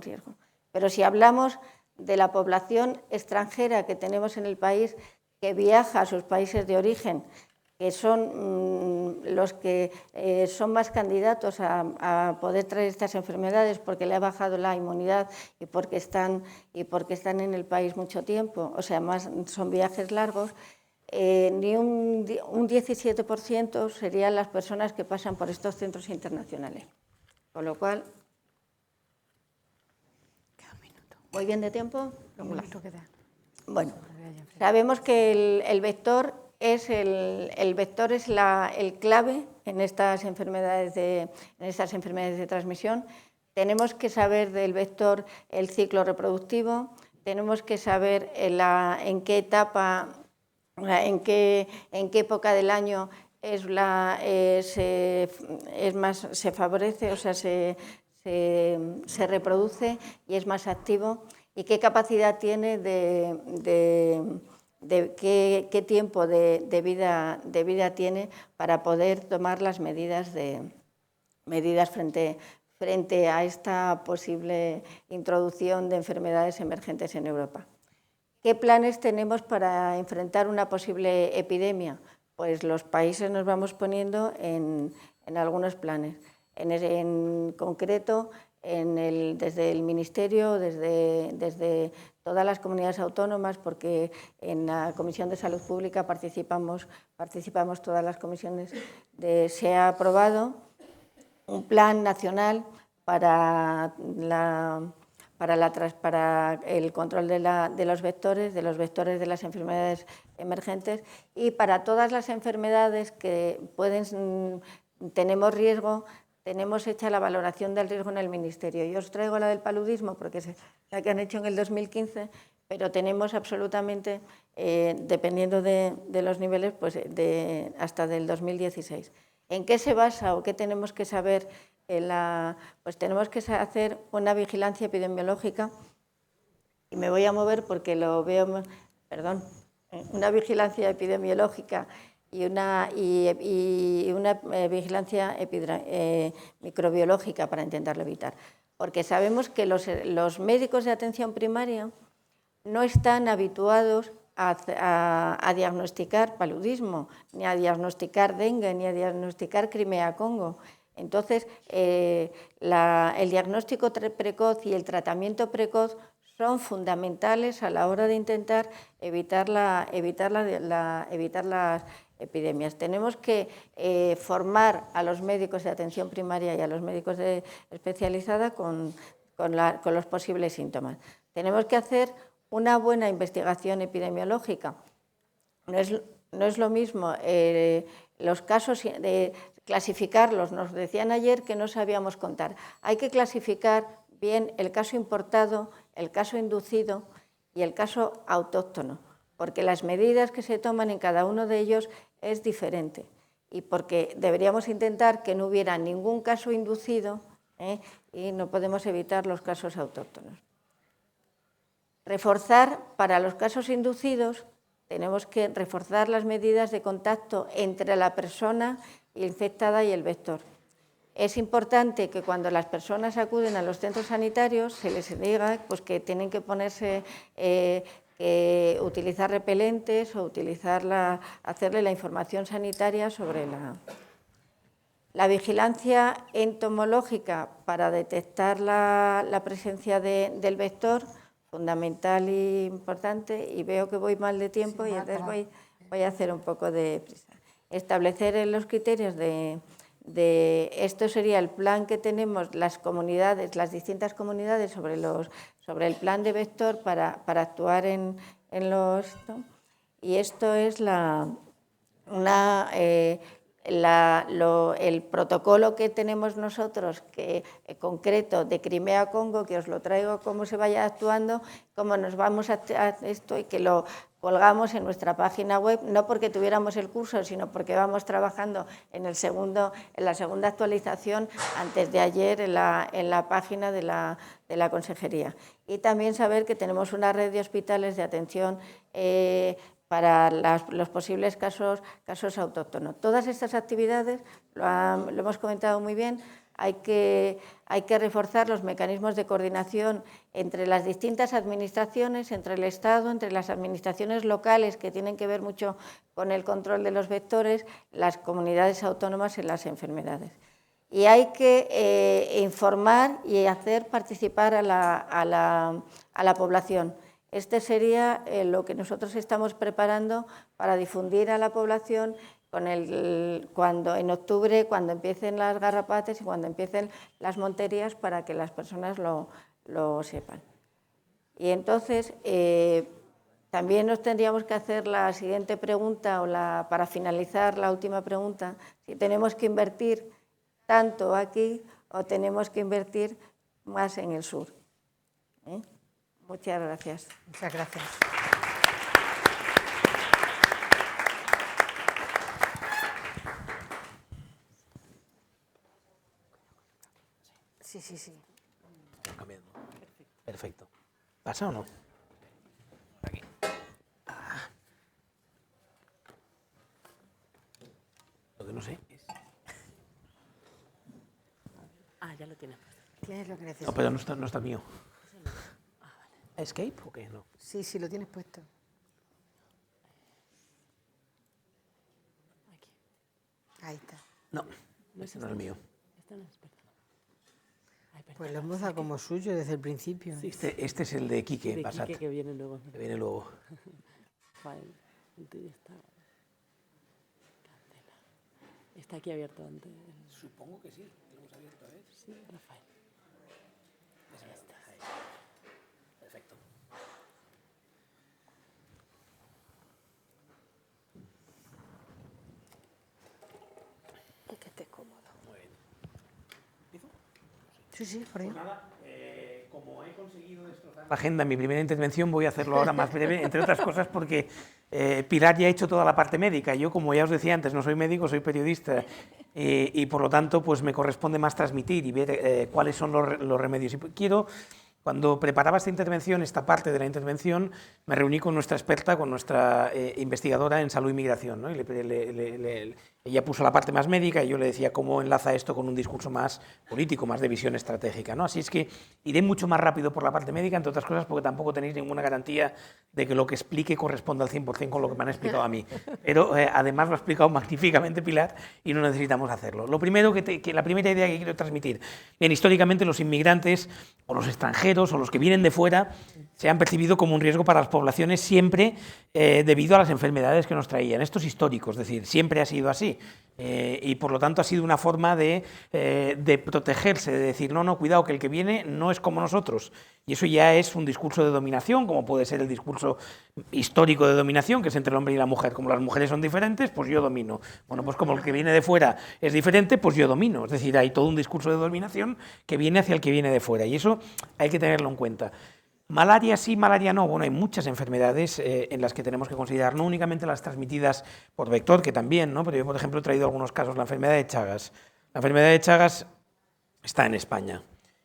riesgo. Pero si hablamos de la población extranjera que tenemos en el país, que viaja a sus países de origen, que son los que son más candidatos a poder traer estas enfermedades porque le ha bajado la inmunidad y porque están en el país mucho tiempo, o sea, son viajes largos, ni un 17% serían las personas que pasan por estos centros internacionales. Con lo cual, ¿voy bien de tiempo? Bueno, sabemos que el vector es el clave en estas enfermedades de transmisión. Tenemos que saber del vector el ciclo reproductivo, tenemos que saber en qué etapa, en qué época del año se favorece, o sea, se reproduce y es más activo, y qué capacidad tiene qué tiempo de vida tiene para poder tomar las medidas frente a esta posible introducción de enfermedades emergentes en Europa. ¿Qué planes tenemos para enfrentar una posible epidemia? Pues los países nos vamos poniendo en algunos planes. En concreto, desde el Ministerio, desde todas las comunidades autónomas, porque en la Comisión de Salud Pública participamos todas las comisiones, se ha aprobado un plan nacional para el control de los vectores de las enfermedades emergentes, y para todas las enfermedades que tenemos riesgo, tenemos hecha la valoración del riesgo en el Ministerio. Yo os traigo la del paludismo porque es la que han hecho en el 2015, pero tenemos absolutamente, dependiendo de los niveles, pues hasta del 2016. ¿En qué se basa o qué tenemos que saber? Pues tenemos que hacer una vigilancia epidemiológica, y me voy a mover porque lo veo, una vigilancia epidemiológica y una vigilancia microbiológica para intentarlo evitar. Porque sabemos que los médicos de atención primaria no están habituados a diagnosticar paludismo, ni a diagnosticar dengue, ni a diagnosticar Crimea-Congo. Entonces, el diagnóstico precoz y el tratamiento precoz son fundamentales a la hora de intentar evitar las epidemias. Tenemos que formar a los médicos de atención primaria y a los médicos especializada con los posibles síntomas. Tenemos que hacer una buena investigación epidemiológica. No es lo mismo los casos clasificarlos. Nos decían ayer que no sabíamos contar. Hay que clasificar bien el caso importado, el caso inducido y el caso autóctono, porque las medidas que se toman en cada uno de ellos es diferente y porque deberíamos intentar que no hubiera ningún caso inducido y no podemos evitar los casos autóctonos. Reforzar para los casos inducidos, tenemos que reforzar las medidas de contacto entre la persona infectada y el vector. Es importante que cuando las personas acuden a los centros sanitarios se les diga pues, que tienen que ponerse, utilizar repelentes o hacerle la información sanitaria sobre la vigilancia entomológica para detectar la presencia del vector, fundamental e importante, y veo que voy mal de tiempo y entonces voy a hacer un poco de prisa. Establecer los criterios esto sería el plan que tenemos las comunidades, las distintas comunidades sobre el plan de vector para actuar en los... Y esto es el protocolo que tenemos nosotros, concreto de Crimea-Congo, que os lo traigo cómo se vaya actuando, cómo nos vamos a esto y que lo colgamos en nuestra página web, no porque tuviéramos el curso, sino porque vamos trabajando en la segunda actualización antes de ayer en la página de la Consejería. Y también saber que tenemos una red de hospitales de atención para los posibles casos autóctonos. Todas estas actividades, lo hemos comentado muy bien, hay que reforzar los mecanismos de coordinación entre las distintas administraciones, entre el Estado, entre las administraciones locales, que tienen que ver mucho con el control de los vectores, las comunidades autónomas en las enfermedades. Y hay que informar y hacer participar a la población. Este sería lo que nosotros estamos preparando para difundir a la población en octubre, cuando empiecen las garrapatas y cuando empiecen las monterías, para que las personas lo sepan. Y entonces, también nos tendríamos que hacer la siguiente pregunta, para finalizar la última pregunta, si tenemos que invertir tanto aquí o tenemos que invertir más en el sur. Muchas gracias. Muchas gracias. Sí. Perfecto. ¿Pasa o no? Aquí. Lo que no sé es... ya lo tienes puesto. Tienes lo que necesitas. No, pero no está mío. ¿Escape o qué? No. Sí, lo tienes puesto. Aquí. Ahí está. No, ese no es el mío. Esta no es, perdón. Ay, perdón. Pues lo hemos dado como suyo desde el principio. Sí, este es el de Quique, De Passat. Quique, que viene luego. Que viene luego. File. El tuyo está... Candela. Está aquí abierto antes. Supongo que sí. Lo hemos abierto, ¿eh? Sí, Rafael. Perfecto. Y que esté cómodo. Muy bien. ¿Empiezo? Sí, por ahí. Pues nada, como he conseguido destrozar la agenda en mi primera intervención, voy a hacerlo ahora más breve, entre otras cosas porque Pilar ya ha hecho toda la parte médica. Yo, como ya os decía antes, no soy médico, soy periodista y por lo tanto pues me corresponde más transmitir y ver cuáles son los remedios. Y quiero Cuando preparaba esta intervención, esta parte de la intervención, me reuní con nuestra experta, con nuestra investigadora en salud y migración, ¿no? Y ella puso la parte más médica y yo le decía cómo enlaza esto con un discurso más político, más de visión estratégica, ¿no? Así es que iré mucho más rápido por la parte médica, entre otras cosas porque tampoco tenéis ninguna garantía de que lo que explique corresponda al 100% con lo que me han explicado a mí. Pero además lo ha explicado magníficamente Pilar y no necesitamos hacerlo. Lo primero la primera idea que quiero transmitir, bien, históricamente los inmigrantes o los extranjeros o los que vienen de fuera se han percibido como un riesgo para las poblaciones siempre debido a las enfermedades que nos traían. Esto es histórico, es decir, siempre ha sido así. Y por lo tanto ha sido una forma de protegerse, de decir, no, cuidado, que el que viene no es como nosotros. Y eso ya es un discurso de dominación, como puede ser el discurso histórico de dominación, que es entre el hombre y la mujer. Como las mujeres son diferentes, pues yo domino. Bueno, pues como el que viene de fuera es diferente, pues yo domino. Es decir, hay todo un discurso de dominación que viene hacia el que viene de fuera. Y eso hay que tenerlo en cuenta. Malaria sí, malaria no. Bueno, hay muchas enfermedades en las que tenemos que considerar, no únicamente las transmitidas por vector, que también, ¿no? Pero yo, por ejemplo, he traído algunos casos. La enfermedad de Chagas. La enfermedad de Chagas está en España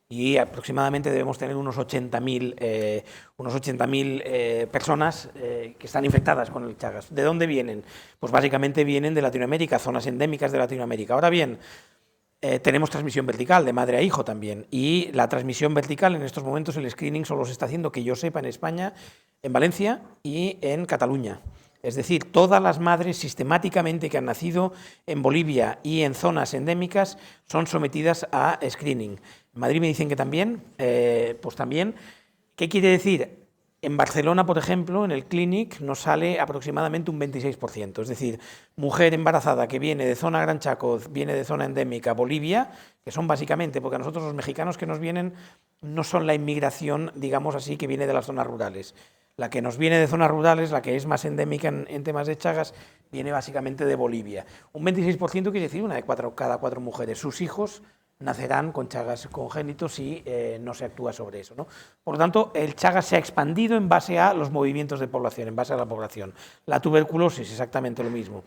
y aproximadamente debemos tener unos 80.000 personas que están infectadas con el Chagas. ¿De dónde vienen? Pues básicamente vienen de Latinoamérica, zonas endémicas de Latinoamérica. Ahora bien, tenemos transmisión vertical, de madre a hijo también, y la transmisión vertical en estos momentos el screening solo se está haciendo, que yo sepa, en España, en Valencia y en Cataluña. Es decir, todas las madres sistemáticamente que han nacido en Bolivia y en zonas endémicas son sometidas a screening. En Madrid me dicen que también, pues también. ¿Qué quiere decir? En Barcelona, por ejemplo, en el Clínic nos sale aproximadamente un 26%. Es decir, mujer embarazada que viene de zona Gran Chaco, viene de zona endémica, Bolivia, que son básicamente, porque a nosotros los mexicanos que nos vienen no son la inmigración, digamos así, que viene de las zonas rurales. La que nos viene de zonas rurales, la que es más endémica en temas de Chagas, viene básicamente de Bolivia. Un 26% quiere decir una de cada cuatro mujeres. Sus hijos nacerán con Chagas congénitos si no se actúa sobre eso, ¿no? Por lo tanto, el Chagas se ha expandido en base a los movimientos de población, en base a la población. La tuberculosis, exactamente lo mismo.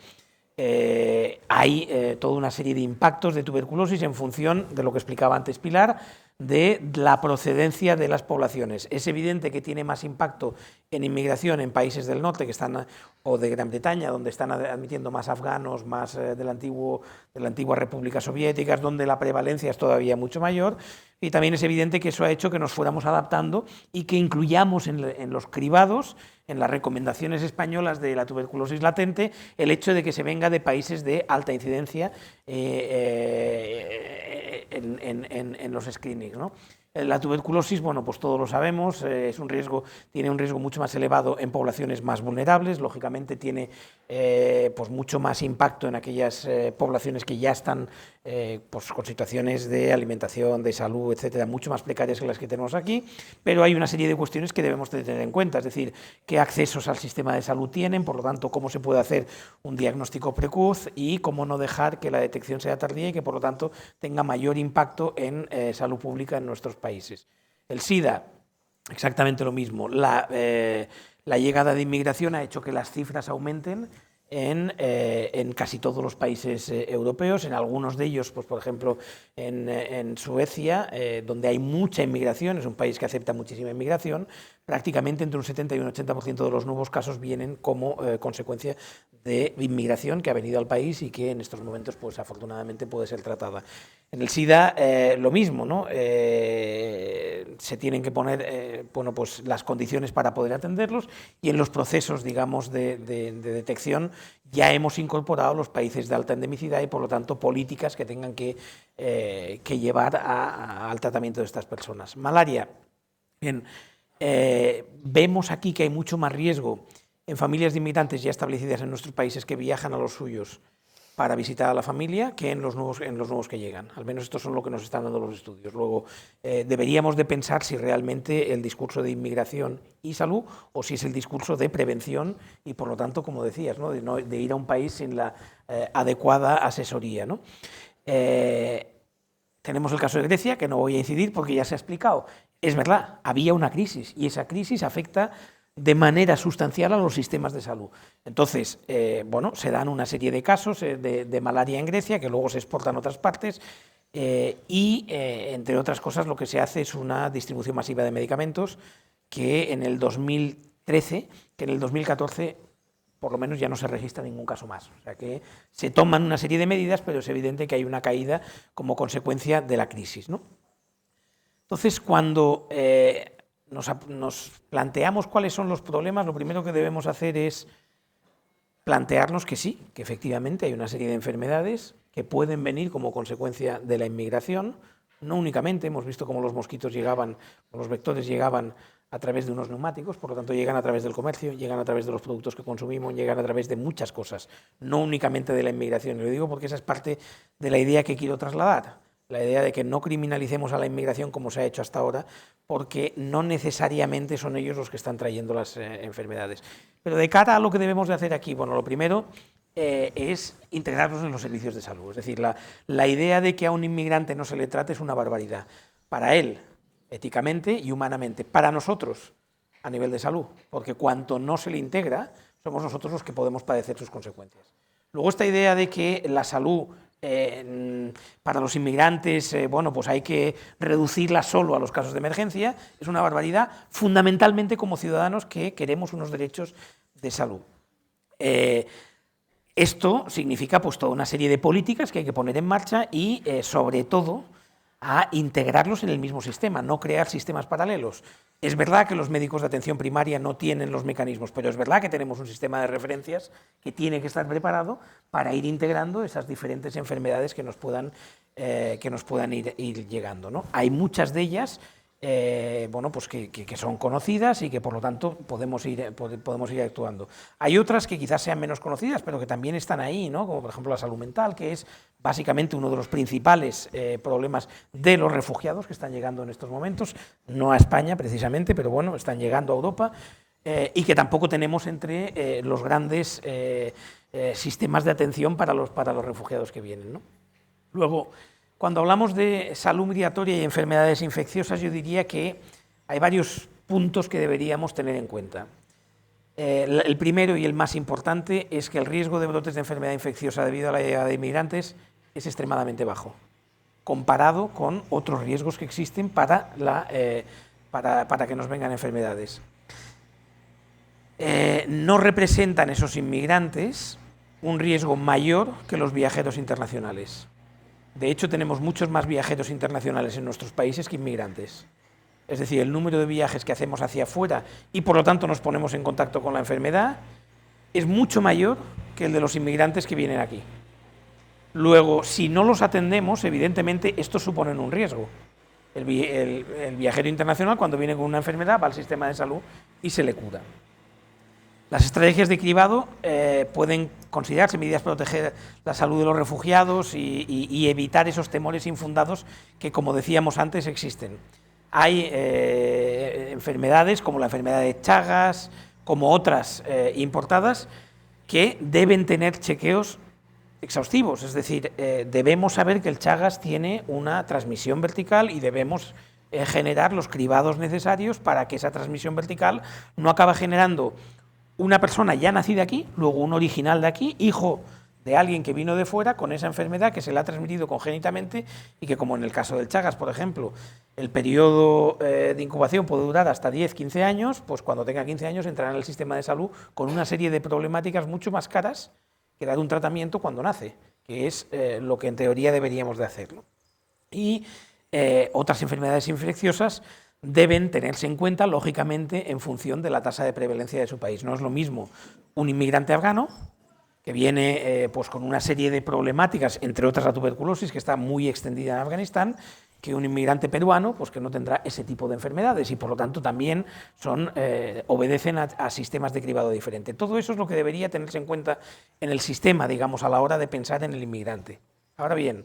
Hay toda una serie de impactos de tuberculosis en función de lo que explicaba antes Pilar, de la procedencia de las poblaciones. Es evidente que tiene más impacto en inmigración en países del norte que están, o de Gran Bretaña, donde están admitiendo más afganos, más de la antigua República Soviética, donde la prevalencia es todavía mucho mayor. Y también es evidente que eso ha hecho que nos fuéramos adaptando y que incluyamos en los cribados, en las recomendaciones españolas de la tuberculosis latente, el hecho de que se venga de países de alta incidencia en los screenings, ¿no? La tuberculosis, bueno, pues todos lo sabemos, tiene un riesgo mucho más elevado en poblaciones más vulnerables, lógicamente tiene pues mucho más impacto en aquellas poblaciones que ya están pues con situaciones de alimentación, de salud, etcétera, mucho más precarias que las que tenemos aquí, pero hay una serie de cuestiones que debemos de tener en cuenta, es decir, qué accesos al sistema de salud tienen, por lo tanto, cómo se puede hacer un diagnóstico precoz y cómo no dejar que la detección sea tardía y que, por lo tanto, tenga mayor impacto en salud pública en nuestros países. El SIDA, exactamente lo mismo. La llegada de inmigración ha hecho que las cifras aumenten en casi todos los países europeos, en algunos de ellos, pues por ejemplo en Suecia, donde hay mucha inmigración, es un país que acepta muchísima inmigración, prácticamente entre un 70 y un 80% de los nuevos casos vienen como consecuencia de inmigración que ha venido al país y que en estos momentos pues afortunadamente puede ser tratada. En el SIDA lo mismo, ¿no? Se tienen que poner bueno, pues las condiciones para poder atenderlos y en los procesos, digamos, de detección ya hemos incorporado los países de alta endemicidad y por lo tanto políticas que tengan que llevar al tratamiento de estas personas. Malaria. Bien, vemos aquí que hay mucho más riesgo en familias de inmigrantes ya establecidas en nuestros países que viajan a los suyos para visitar a la familia que en los nuevos que llegan. Al menos estos son lo que nos están dando los estudios. Luego, deberíamos de pensar si realmente el discurso de inmigración y salud o si es el discurso de prevención y, por lo tanto, como decías, ¿no? De ir a un país sin la adecuada asesoría, ¿no? Tenemos el caso de Grecia, que no voy a incidir porque ya se ha explicado. Es verdad, había una crisis y esa crisis afecta de manera sustancial a los sistemas de salud. Entonces, bueno, se dan una serie de casos de malaria en Grecia, que luego se exportan a otras partes. entre otras cosas, lo que se hace es una distribución masiva de medicamentos que en el 2013, que en el 2014 por lo menos ya no se registra ningún caso más. O sea que se toman una serie de medidas, pero es evidente que hay una caída como consecuencia de la crisis, ¿no? Entonces, cuando nos planteamos cuáles son los problemas, lo primero que debemos hacer es plantearnos que sí, que efectivamente hay una serie de enfermedades que pueden venir como consecuencia de la inmigración. No únicamente, hemos visto cómo los mosquitos llegaban, o los vectores llegaban a través de unos neumáticos, por lo tanto llegan a través del comercio, llegan a través de los productos que consumimos, llegan a través de muchas cosas, no únicamente de la inmigración. Y lo digo porque esa es parte de la idea que quiero trasladar, la idea de que no criminalicemos a la inmigración como se ha hecho hasta ahora, porque no necesariamente son ellos los que están trayendo las enfermedades. Pero de cara a lo que debemos de hacer aquí, bueno, lo primero es integrarlos en los servicios de salud. Es decir, la idea de que a un inmigrante no se le trate es una barbaridad. Para él, éticamente y humanamente. Para nosotros, a nivel de salud, porque cuanto no se le integra, somos nosotros los que podemos padecer sus consecuencias. Luego, esta idea de que la salud para los inmigrantes, bueno, pues hay que reducirla solo a los casos de emergencia, es una barbaridad, fundamentalmente como ciudadanos que queremos unos derechos de salud. Esto significa pues toda una serie de políticas que hay que poner en marcha y, sobre todo, a integrarlos en el mismo sistema, no crear sistemas paralelos. Es verdad que los médicos de atención primaria no tienen los mecanismos, pero es verdad que tenemos un sistema de referencias que tiene que estar preparado para ir integrando esas diferentes enfermedades que nos puedan ir llegando, ¿no? Hay muchas de ellas bueno, pues que son conocidas y que por lo tanto podemos ir actuando. Hay otras que quizás sean menos conocidas, pero que también están ahí, ¿no? Como por ejemplo la salud mental, que es básicamente uno de los principales problemas de los refugiados que están llegando en estos momentos, no a España precisamente, pero bueno, están llegando a Europa, y que tampoco tenemos entre los grandes sistemas de atención para los refugiados que vienen, ¿no? Luego, cuando hablamos de salud migratoria y enfermedades infecciosas, yo diría que hay varios puntos que deberíamos tener en cuenta. El primero y el más importante es que el riesgo de brotes de enfermedad infecciosa debido a la llegada de inmigrantes es extremadamente bajo, comparado con otros riesgos que existen para que nos vengan enfermedades. No representan esos inmigrantes un riesgo mayor que los viajeros internacionales. De hecho, tenemos muchos más viajeros internacionales en nuestros países que inmigrantes. Es decir, el número de viajes que hacemos hacia afuera y por lo tanto nos ponemos en contacto con la enfermedad es mucho mayor que el de los inmigrantes que vienen aquí. Luego, si no los atendemos, evidentemente estos suponen un riesgo. El viajero internacional, cuando viene con una enfermedad, va al sistema de salud y se le cura. Las estrategias de cribado pueden considerarse medidas para proteger la salud de los refugiados y evitar esos temores infundados que, como decíamos antes, existen. Hay enfermedades como la enfermedad de Chagas, como otras importadas, que deben tener chequeos exhaustivos. Es decir, debemos saber que el Chagas tiene una transmisión vertical y debemos generar los cribados necesarios para que esa transmisión vertical no acabe generando una persona ya nacida aquí, luego un original de aquí, hijo de alguien que vino de fuera con esa enfermedad que se le ha transmitido congénitamente y que, como en el caso del Chagas, por ejemplo, el periodo de incubación puede durar hasta 10, 15 años, pues cuando tenga 15 años entrará en el sistema de salud con una serie de problemáticas mucho más caras que dar un tratamiento cuando nace, que es lo que en teoría deberíamos de hacer, ¿no? Y otras enfermedades infecciosas deben tenerse en cuenta, lógicamente, en función de la tasa de prevalencia de su país. No es lo mismo un inmigrante afgano, que viene pues con una serie de problemáticas, entre otras la tuberculosis, que está muy extendida en Afganistán, que un inmigrante peruano, pues que no tendrá ese tipo de enfermedades y, por lo tanto, también obedecen a sistemas de cribado diferentes. Todo eso es lo que debería tenerse en cuenta en el sistema, digamos, a la hora de pensar en el inmigrante. Ahora bien,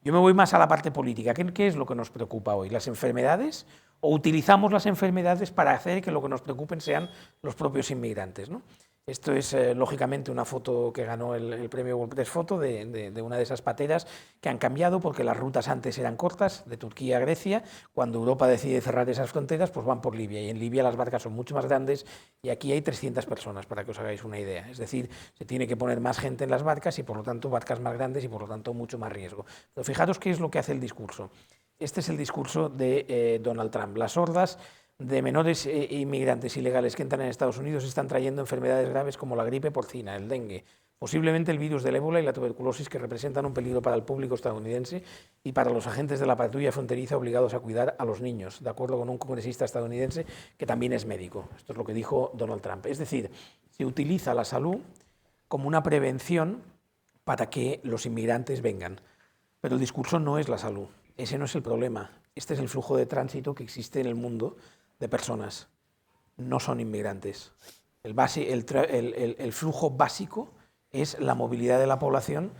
yo me voy más a la parte política. ¿Qué es lo que nos preocupa hoy? ¿Las enfermedades? ¿O utilizamos las enfermedades para hacer que lo que nos preocupen sean los propios inmigrantes, ¿no? Esto es, lógicamente, una foto que ganó el premio World Press Photo de una de esas pateras que han cambiado porque las rutas antes eran cortas, de Turquía a Grecia. Cuando Europa decide cerrar esas fronteras, pues van por Libia. Y en Libia las barcas son mucho más grandes y aquí hay 300 personas, para que os hagáis una idea. Es decir, se tiene que poner más gente en las barcas y, por lo tanto, barcas más grandes y, por lo tanto, mucho más riesgo. Pero fijaros qué es lo que hace el discurso. Este es el discurso de Donald Trump. Las hordas de menores inmigrantes ilegales que entran en Estados Unidos están trayendo enfermedades graves como la gripe porcina, el dengue, posiblemente el virus del ébola y la tuberculosis, que representan un peligro para el público estadounidense y para los agentes de la patrulla fronteriza obligados a cuidar a los niños, de acuerdo con un congresista estadounidense que también es médico. Esto es lo que dijo Donald Trump. Es decir, se utiliza la salud como una prevención para que los inmigrantes vengan. Pero el discurso no es la salud, ese no es el problema. Este es el flujo de tránsito que existe en el mundo de personas. No son inmigrantes. El flujo básico es la movilidad de la población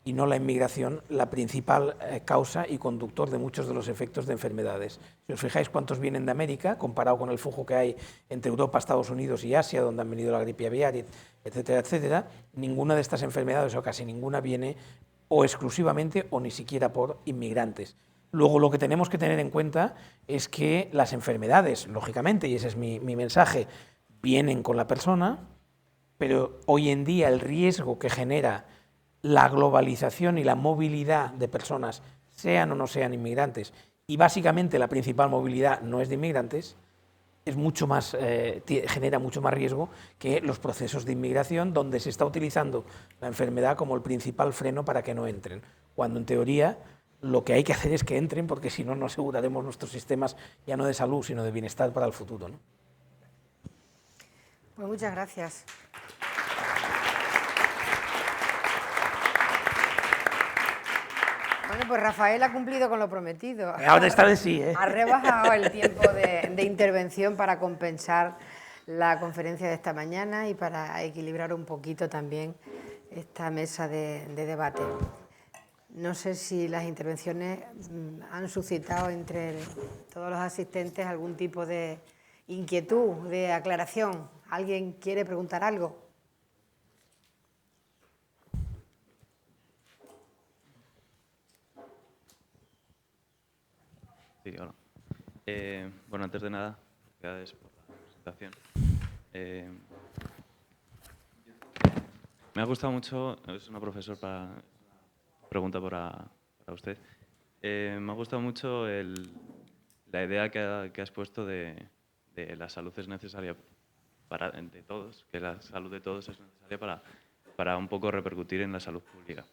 y no la inmigración, la principal causa y conductor de muchos de los efectos de enfermedades. Si os fijáis cuántos vienen de América, comparado con el flujo que hay entre Europa, Estados Unidos y Asia, donde han venido la gripe aviar, etcétera, etcétera, ninguna de estas enfermedades, o casi ninguna, viene o exclusivamente o ni siquiera por inmigrantes. Luego, lo que tenemos que tener en cuenta es que las enfermedades, lógicamente, y ese es mi mensaje, vienen con la persona, pero hoy en día el riesgo que genera la globalización y la movilidad de personas, sean o no sean inmigrantes, y básicamente la principal movilidad no es de inmigrantes, es mucho más, genera mucho más riesgo que los procesos de inmigración, donde se está utilizando la enfermedad como el principal freno para que no entren, cuando en teoría lo que hay que hacer es que entren, porque si no, no aseguraremos nuestros sistemas ya no de salud, sino de bienestar para el futuro, ¿no? Pues muchas gracias. Bueno, pues Rafael ha cumplido con lo prometido. Ahora esta vez sí, ¿eh? Ha rebajado el tiempo de intervención para compensar la conferencia de esta mañana y para equilibrar un poquito también esta mesa de debate. No sé si las intervenciones han suscitado entre todos los asistentes algún tipo de inquietud, de aclaración. ¿Alguien quiere preguntar algo? Sí, hola. Bueno, antes de nada, gracias por la presentación. Me ha gustado mucho, es una pregunta para usted. Me ha gustado mucho la idea que has puesto de la salud es necesaria de todos, que la salud de todos es necesaria para un poco repercutir en la salud pública.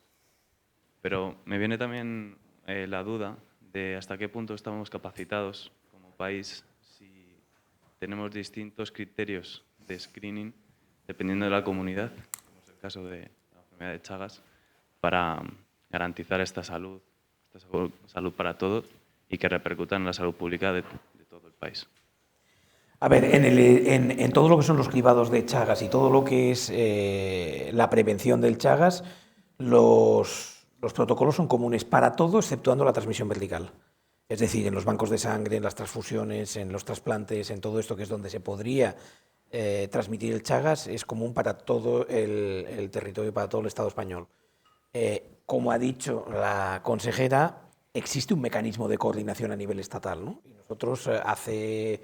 Pero me viene también la duda de hasta qué punto estamos capacitados como país si tenemos distintos criterios de screening dependiendo de la comunidad, como es el caso de la enfermedad de Chagas, para garantizar esta salud para todos y que repercuta en la salud pública de todo el país. A ver, en todo lo que son los cribados de Chagas y todo lo que es la prevención del Chagas, los protocolos son comunes para todo, exceptuando la transmisión vertical. Es decir, en los bancos de sangre, en las transfusiones, en los trasplantes, en todo esto que es donde se podría transmitir el Chagas, es común para todo el territorio, para todo el Estado español. Como ha dicho la consejera, existe un mecanismo de coordinación a nivel estatal, ¿no? Y nosotros hace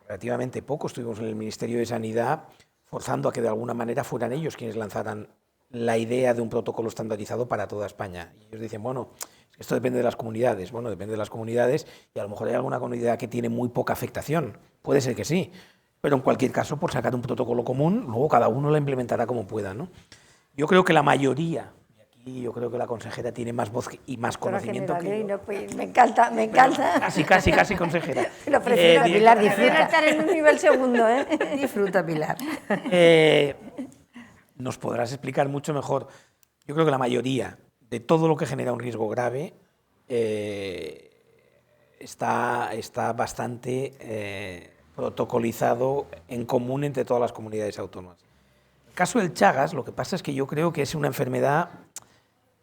relativamente poco estuvimos en el Ministerio de Sanidad forzando a que de alguna manera fueran ellos quienes lanzaran la idea de un protocolo estandarizado para toda España. Y ellos dicen, bueno, esto depende de las comunidades. Bueno, depende de las comunidades y a lo mejor hay alguna comunidad que tiene muy poca afectación. Puede ser que sí, pero en cualquier caso, por sacar un protocolo común, luego cada uno lo implementará como pueda, ¿no? Yo creo que la mayoría, y aquí yo creo que la consejera tiene más voz y más conocimiento que yo. No, pues, me encanta. Casi consejera. Lo prefiero, Pilar, prefiero disfruta. estar en un nivel segundo, ¿eh? Disfruta, Pilar. Nos podrás explicar mucho mejor. Yo creo que la mayoría de todo lo que genera un riesgo grave está bastante protocolizado en común entre todas las comunidades autónomas. En el caso del Chagas, lo que pasa es que yo creo que es una enfermedad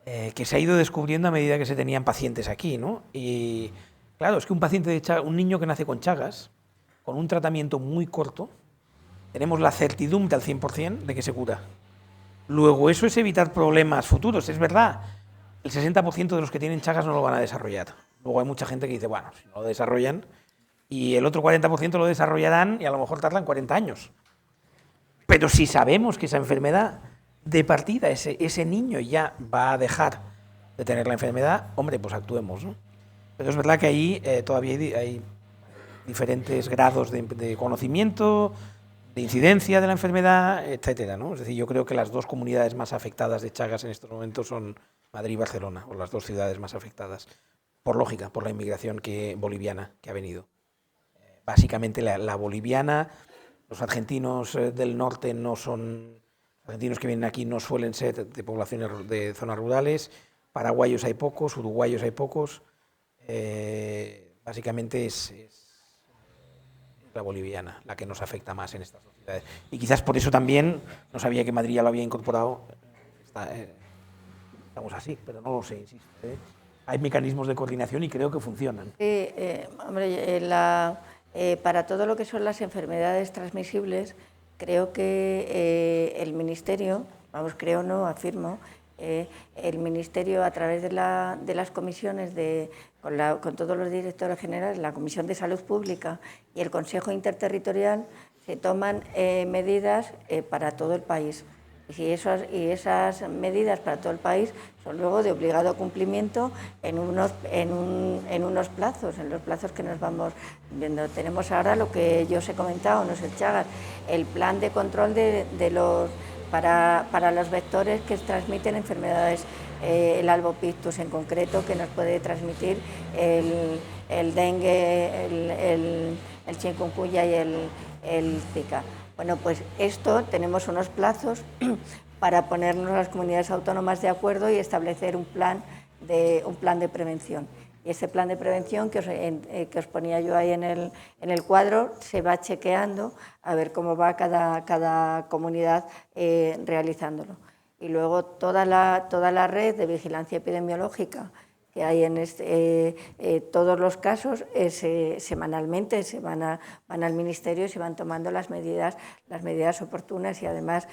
que se ha ido descubriendo a medida que se tenían pacientes aquí, ¿no? Y claro, es que un paciente de Chagas, un niño que nace con Chagas, con un tratamiento muy corto, tenemos la certidumbre al 100% de que se cura. Luego, eso es evitar problemas futuros. Es verdad, el 60% de los que tienen Chagas no lo van a desarrollar. Luego hay mucha gente que dice, bueno, si no lo desarrollan, y el otro 40% lo desarrollarán y a lo mejor tardan 40 años. Pero si sabemos que esa enfermedad de partida, ese niño ya va a dejar de tener la enfermedad, hombre, pues actuemos, ¿no? Pero es verdad que ahí todavía hay diferentes grados de conocimiento, de incidencia de la enfermedad, etcétera, ¿no? Es decir, yo creo que las dos comunidades más afectadas de Chagas en estos momentos son Madrid y Barcelona, o las dos ciudades más afectadas, por lógica, por la inmigración boliviana que ha venido. Básicamente la boliviana, los argentinos del norte no son, los argentinos que vienen aquí no suelen ser de poblaciones de zonas rurales, paraguayos hay pocos, uruguayos hay pocos, básicamente es la boliviana la que nos afecta más en estas sociedades. Y quizás por eso también, no sabía que Madrid ya lo había incorporado, estamos así, pero no lo sé, insisto. Hay mecanismos de coordinación y creo que funcionan. Sí, hombre, para todo lo que son las enfermedades transmisibles, creo que el Ministerio, vamos, creo no, afirmo, el Ministerio a través de las comisiones, con todos los directores generales, la Comisión de Salud Pública y el Consejo Interterritorial, se toman medidas para todo el país. Y esas medidas para todo el país son luego de obligado cumplimiento en unos plazos, en los plazos que nos vamos viendo. Tenemos ahora lo que yo os he comentado, no sé, Chagas, el plan de control para los vectores que transmiten enfermedades, el albopictus en concreto, que nos puede transmitir el dengue, el chikungunya y el Zika. Bueno, pues esto tenemos unos plazos para ponernos las comunidades autónomas de acuerdo y establecer un plan de prevención. Y ese plan de prevención que os ponía yo ahí en el cuadro se va chequeando a ver cómo va cada comunidad realizándolo. Y luego toda la red de vigilancia epidemiológica que hay en todos los casos, semanalmente se van al Ministerio y se van tomando las medidas oportunas, y además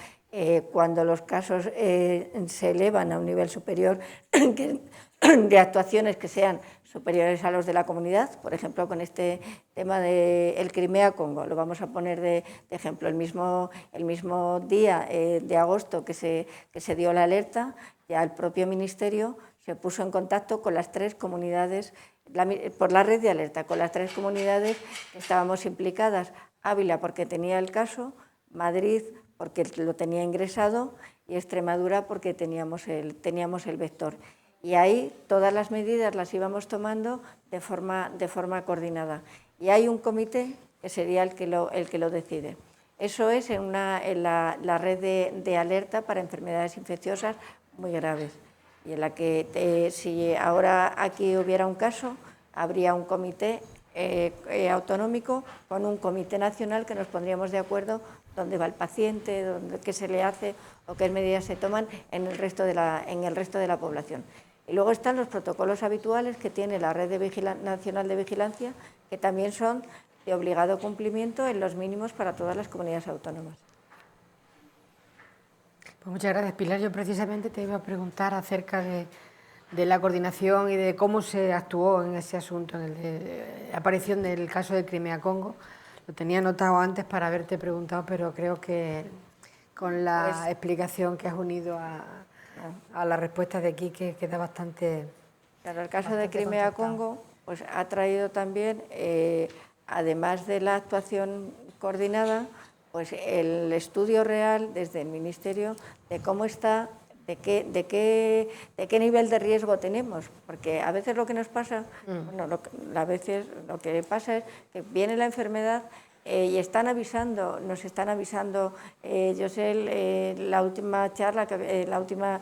cuando los casos se elevan a un nivel superior de actuaciones que sean superiores a los de la comunidad, por ejemplo, con este tema del Crimea-Congo, lo vamos a poner de ejemplo, el mismo día de agosto que se dio la alerta, ya el propio Ministerio se puso en contacto con las 3 comunidades, por la red de alerta, con las 3 comunidades que estábamos implicadas, Ávila porque tenía el caso, Madrid porque lo tenía ingresado y Extremadura porque teníamos el vector. Y ahí todas las medidas las íbamos tomando de forma coordinada. Y hay un comité que sería el que lo decide. Eso es en la red de alerta para enfermedades infecciosas muy graves, y en la que si ahora aquí hubiera un caso, habría un comité autonómico con un comité nacional que nos pondríamos de acuerdo dónde va el paciente, qué se le hace o qué medidas se toman en el resto de la población. Y luego están los protocolos habituales que tiene la Red Nacional de Vigilancia, que también son de obligado cumplimiento en los mínimos para todas las comunidades autónomas. Pues muchas gracias, Pilar. Yo precisamente te iba a preguntar acerca de la coordinación y de cómo se actuó en ese asunto, en la aparición del caso de Crimea-Congo. Lo tenía anotado antes para haberte preguntado, pero creo que con la explicación que has unido a la respuesta de aquí, que queda bastante... Claro, el caso de Crimea-Congo pues, ha traído también, además de la actuación coordinada, pues el estudio real desde el Ministerio de cómo está, de qué nivel de riesgo tenemos, porque a veces lo que nos pasa, a veces lo que pasa es que viene la enfermedad y nos están avisando. Yo sé la última charla, la última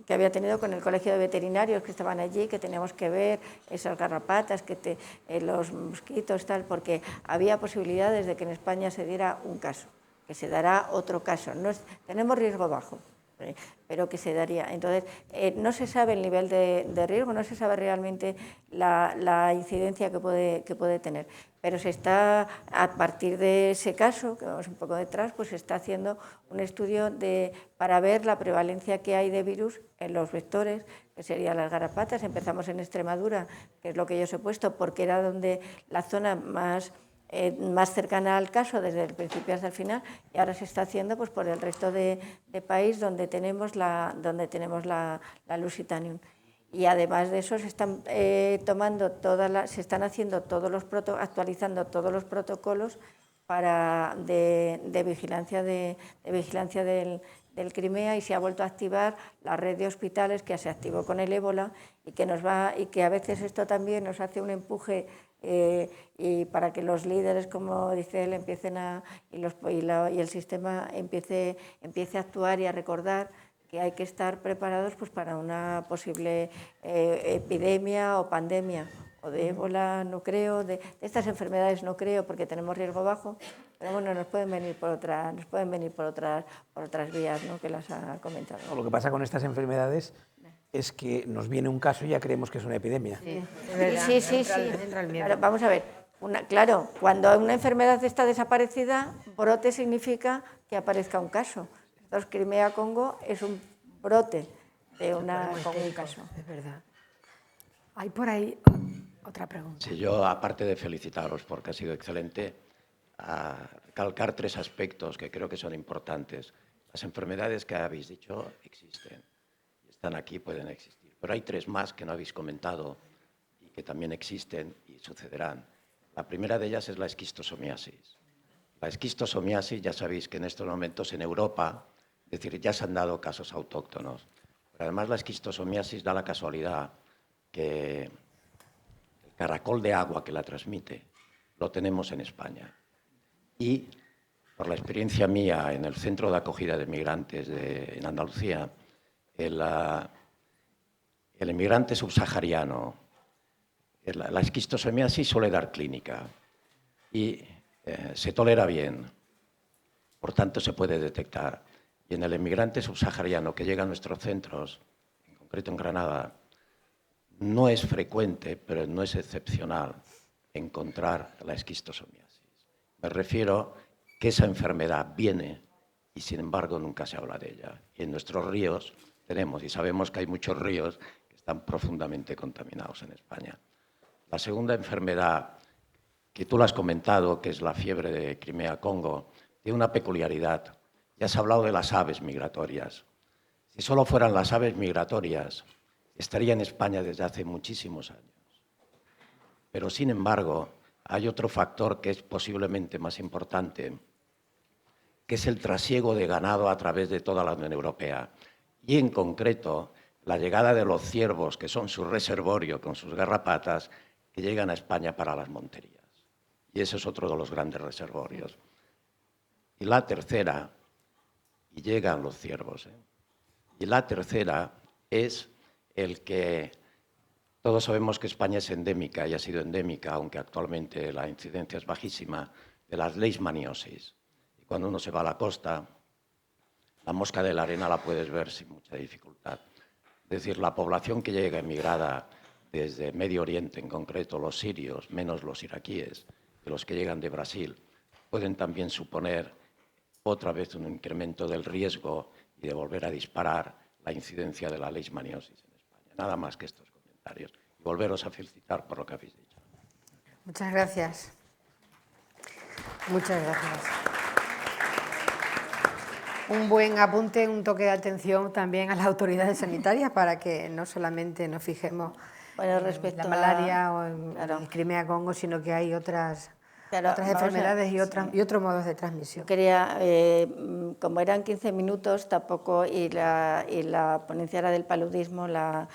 que había tenido con el Colegio de Veterinarios, que estaban allí, que teníamos que ver esas garrapatas, los mosquitos, tal, porque había posibilidades de que en España se diera un caso, que se dará otro caso. Tenemos riesgo bajo, pero que se daría. Entonces, no se sabe el nivel de riesgo, no se sabe realmente la incidencia que puede tener, pero se está, a partir de ese caso, que vamos un poco detrás, pues se está haciendo un estudio para ver la prevalencia que hay de virus en los vectores, que serían las garrapatas. Empezamos en Extremadura, que es lo que yo os he puesto, porque era donde la zona más cercana al caso desde el principio hasta el final, y ahora se está haciendo pues por el resto de país donde tenemos la Lusitanium. Y además de eso se están actualizando todos los protocolos de vigilancia del Crimea, y se ha vuelto a activar la red de hospitales que se activó con el ébola, y que a veces esto también nos hace un empuje y para que los líderes, como dice él, y el sistema empiece a actuar y a recordar que hay que estar preparados pues para una posible epidemia o pandemia, o de ébola no creo, de estas enfermedades no creo, porque tenemos riesgo bajo, pero bueno, nos pueden venir por otras vías, ¿no?, que las ha comentado. Lo que pasa con estas enfermedades es que nos viene un caso y ya creemos que es una epidemia. Sí. Entra el miedo. Claro, vamos a ver, claro, cuando una enfermedad está desaparecida, brote significa que aparezca un caso. Entonces, Crimea-Congo es un brote de un caso. Es verdad. Hay por ahí otra pregunta. Sí, yo, aparte de felicitaros porque ha sido excelente, a calcar 3 aspectos que creo que son importantes. Las enfermedades que habéis dicho existen, están aquí, pueden existir, pero hay 3 más que no habéis comentado y que también existen y sucederán. La primera de ellas es la esquistosomiasis. La esquistosomiasis, ya sabéis que en estos momentos en Europa, es decir, ya se han dado casos autóctonos, pero además la esquistosomiasis da la casualidad que el caracol de agua que la transmite lo tenemos en España. Y por la experiencia mía en el centro de acogida de migrantes en Andalucía, el inmigrante subsahariano, la esquistosomiasis suele dar clínica y se tolera bien, por tanto se puede detectar. Y en el inmigrante subsahariano que llega a nuestros centros, en concreto en Granada, no es frecuente, pero no es excepcional, encontrar la esquistosomiasis. Me refiero que esa enfermedad viene y, sin embargo, nunca se habla de ella. Y en nuestros ríos tenemos, y sabemos que hay muchos ríos que están profundamente contaminados en España. La segunda enfermedad, que tú la has comentado, que es la fiebre de Crimea-Congo, tiene una peculiaridad. Ya se ha hablado de las aves migratorias. Si solo fueran las aves migratorias, estaría en España desde hace muchísimos años. Pero, sin embargo, hay otro factor que es posiblemente más importante, que es el trasiego de ganado a través de toda la Unión Europea. Y, en concreto, la llegada de los ciervos, que son su reservorio con sus garrapatas, que llegan a España para las monterías. Y ese es otro de los grandes reservorios. Y la tercera, y llegan los ciervos, y la tercera es el que todos sabemos que España es endémica y ha sido endémica, aunque actualmente la incidencia es bajísima, de las leishmaniosis. Y cuando uno se va a la costa, la mosca de la arena la puedes ver sin mucha dificultad. Es decir, la población que llega emigrada desde Medio Oriente, en concreto los sirios, menos los iraquíes, que los que llegan de Brasil, pueden también suponer otra vez un incremento del riesgo y de volver a disparar la incidencia de la leishmaniosis en España. Nada más que estos comentarios. Y volveros a felicitar por lo que habéis dicho. Muchas gracias. Muchas gracias. Un buen apunte, un toque de atención también a las autoridades sanitarias para que no solamente nos fijemos en la malaria o en Crimea-Congo, sino que hay otras enfermedades y otros modos de transmisión. Quería, como eran 15 minutos tampoco, y la ponencia era del paludismo, la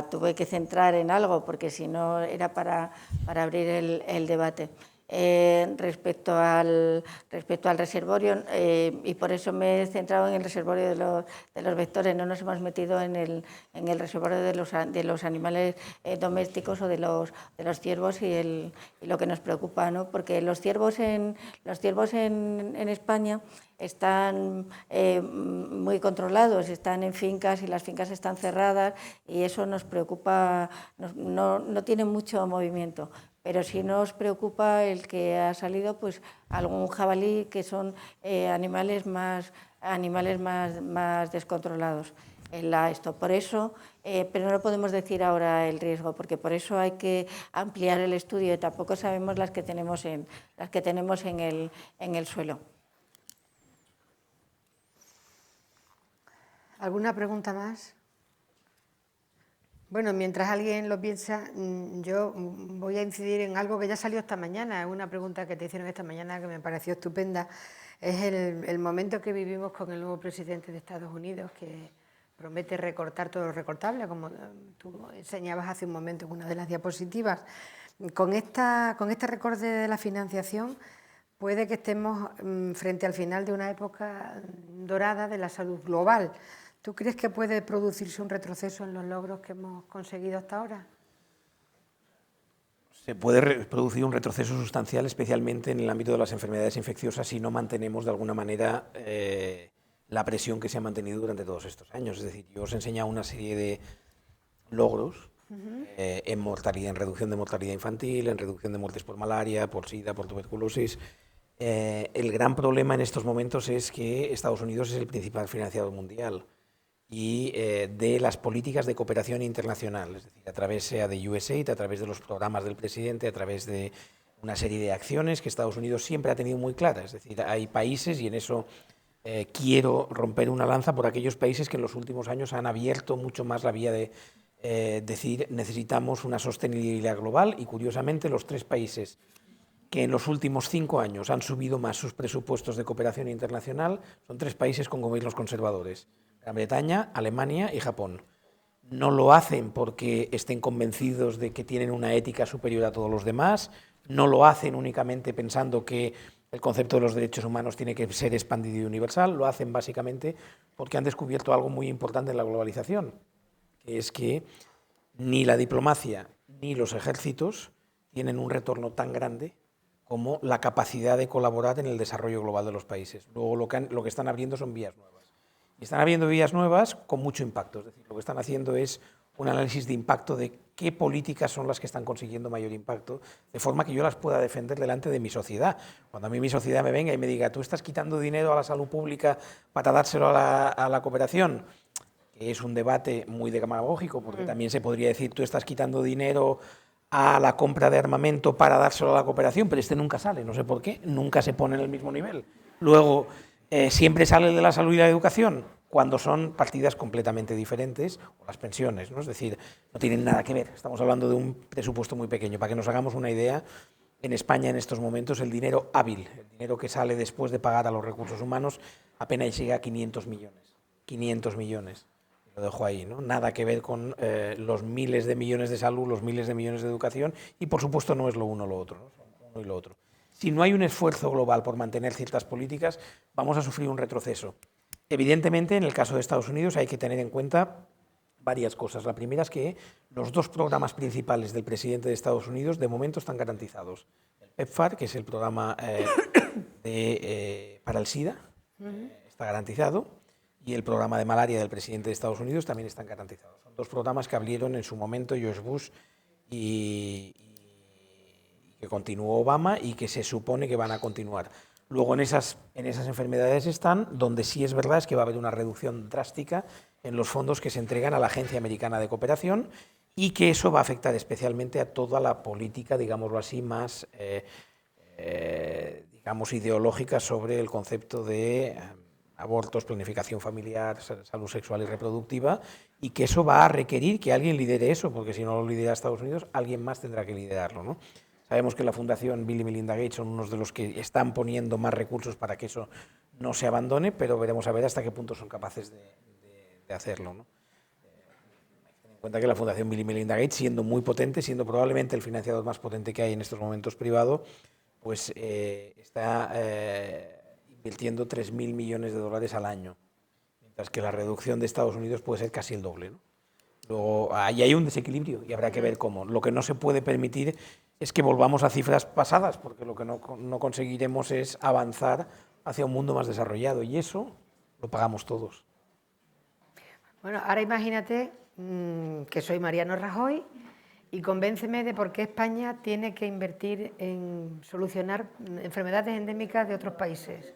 tuve que centrar en algo, porque si no era para abrir el debate. respecto al reservorio, y por eso me he centrado en el reservorio de los vectores. No nos hemos metido en el reservorio de los animales domésticos o de los ciervos y lo que nos preocupa, ¿no? Porque los ciervos en España están muy controlados, están en fincas y las fincas están cerradas y eso nos preocupa, no tiene mucho movimiento. Pero sí nos preocupa el que ha salido pues algún jabalí, que son animales más descontrolados. Por eso, pero no podemos decir ahora el riesgo, porque por eso hay que ampliar el estudio y tampoco sabemos las que tenemos en el suelo. ¿Alguna pregunta más? Bueno, mientras alguien lo piensa, yo voy a incidir en algo que ya salió esta mañana. Es una pregunta que te hicieron esta mañana que me pareció estupenda. Es el momento que vivimos con el nuevo presidente de Estados Unidos, que promete recortar todo lo recortable, como tú enseñabas hace un momento en una de las diapositivas. Con este recorte de la financiación, puede que estemos frente al final de una época dorada de la salud global. ¿Tú crees que puede producirse un retroceso en los logros que hemos conseguido hasta ahora? Se puede producir un retroceso sustancial, especialmente en el ámbito de las enfermedades infecciosas, si no mantenemos de alguna manera la presión que se ha mantenido durante todos estos años. Es decir, yo os he enseñado una serie de logros en mortalidad, en reducción de mortalidad infantil, en reducción de muertes por malaria, por sida, por tuberculosis. El gran problema en estos momentos es que Estados Unidos es el principal financiador mundial y de las políticas de cooperación internacional, es decir, a través sea de USAID, a través de los programas del presidente, a través de una serie de acciones que Estados Unidos siempre ha tenido muy claras. Es decir, hay países, y en eso quiero romper una lanza por aquellos países que en los últimos años han abierto mucho más la vía de decir necesitamos una sostenibilidad global, y curiosamente los 3 países que en los últimos 5 años han subido más sus presupuestos de cooperación internacional son 3 países con gobiernos conservadores: Gran Bretaña, Alemania y Japón. No lo hacen porque estén convencidos de que tienen una ética superior a todos los demás, no lo hacen únicamente pensando que el concepto de los derechos humanos tiene que ser expandido y universal, lo hacen básicamente porque han descubierto algo muy importante en la globalización, que es que ni la diplomacia ni los ejércitos tienen un retorno tan grande como la capacidad de colaborar en el desarrollo global de los países. Luego lo que están abriendo son vías nuevas. Y están abriendo vías nuevas con mucho impacto. Es decir, lo que están haciendo es un análisis de impacto de qué políticas son las que están consiguiendo mayor impacto, de forma que yo las pueda defender delante de mi sociedad. Cuando a mí mi sociedad me venga y me diga, tú estás quitando dinero a la salud pública para dárselo a la cooperación, que es un debate muy demagógico, porque también se podría decir, tú estás quitando dinero a la compra de armamento para dárselo a la cooperación, pero este nunca sale, no sé por qué, nunca se pone en el mismo nivel. Luego, siempre sale el de la salud y la educación, cuando son partidas completamente diferentes, o las pensiones, ¿no? Es decir, no tienen nada que ver. Estamos hablando de un presupuesto muy pequeño. Para que nos hagamos una idea, en España en estos momentos el dinero hábil, el dinero que sale después de pagar a los recursos humanos, apenas llega a 500 millones. 500 millones. Lo dejo ahí, ¿no? Nada que ver con los miles de millones de salud, los miles de millones de educación, y por supuesto no es lo uno o lo otro, ¿no? Son uno y lo otro. Si no hay un esfuerzo global por mantener ciertas políticas, vamos a sufrir un retroceso. Evidentemente, en el caso de Estados Unidos hay que tener en cuenta varias cosas. La primera es que los 2 programas principales del presidente de Estados Unidos de momento están garantizados. El PEPFAR, que es el programa para el SIDA, está garantizado, y el programa de malaria del presidente de Estados Unidos también están garantizados. Son 2 programas que abrieron en su momento George Bush y que continuó Obama y que se supone que van a continuar. Luego en esas enfermedades están, donde sí es verdad es que va a haber una reducción drástica en los fondos que se entregan a la Agencia Americana de Cooperación, y que eso va a afectar especialmente a toda la política, digámoslo así, más digamos ideológica sobre el concepto de abortos, planificación familiar, salud sexual y reproductiva, y que eso va a requerir que alguien lidere eso, porque si no lo lidera Estados Unidos, alguien más tendrá que liderarlo, ¿no? Sabemos que la Fundación Bill y Melinda Gates son unos de los que están poniendo más recursos para que eso no se abandone, pero veremos a ver hasta qué punto son capaces de hacerlo, ¿no? Ten en cuenta que la Fundación Bill y Melinda Gates, siendo muy potente, siendo probablemente el financiador más potente que hay en estos momentos privado, pues está invirtiendo 3.000 millones de dólares al año, mientras que la reducción de Estados Unidos puede ser casi el doble, ¿no? Luego, ahí hay un desequilibrio y habrá que ver cómo. Lo que no se puede permitir es que volvamos a cifras pasadas, porque lo que no conseguiremos es avanzar hacia un mundo más desarrollado, y eso lo pagamos todos. Bueno, ahora imagínate que soy Mariano Rajoy y convénceme de por qué España tiene que invertir en solucionar enfermedades endémicas de otros países.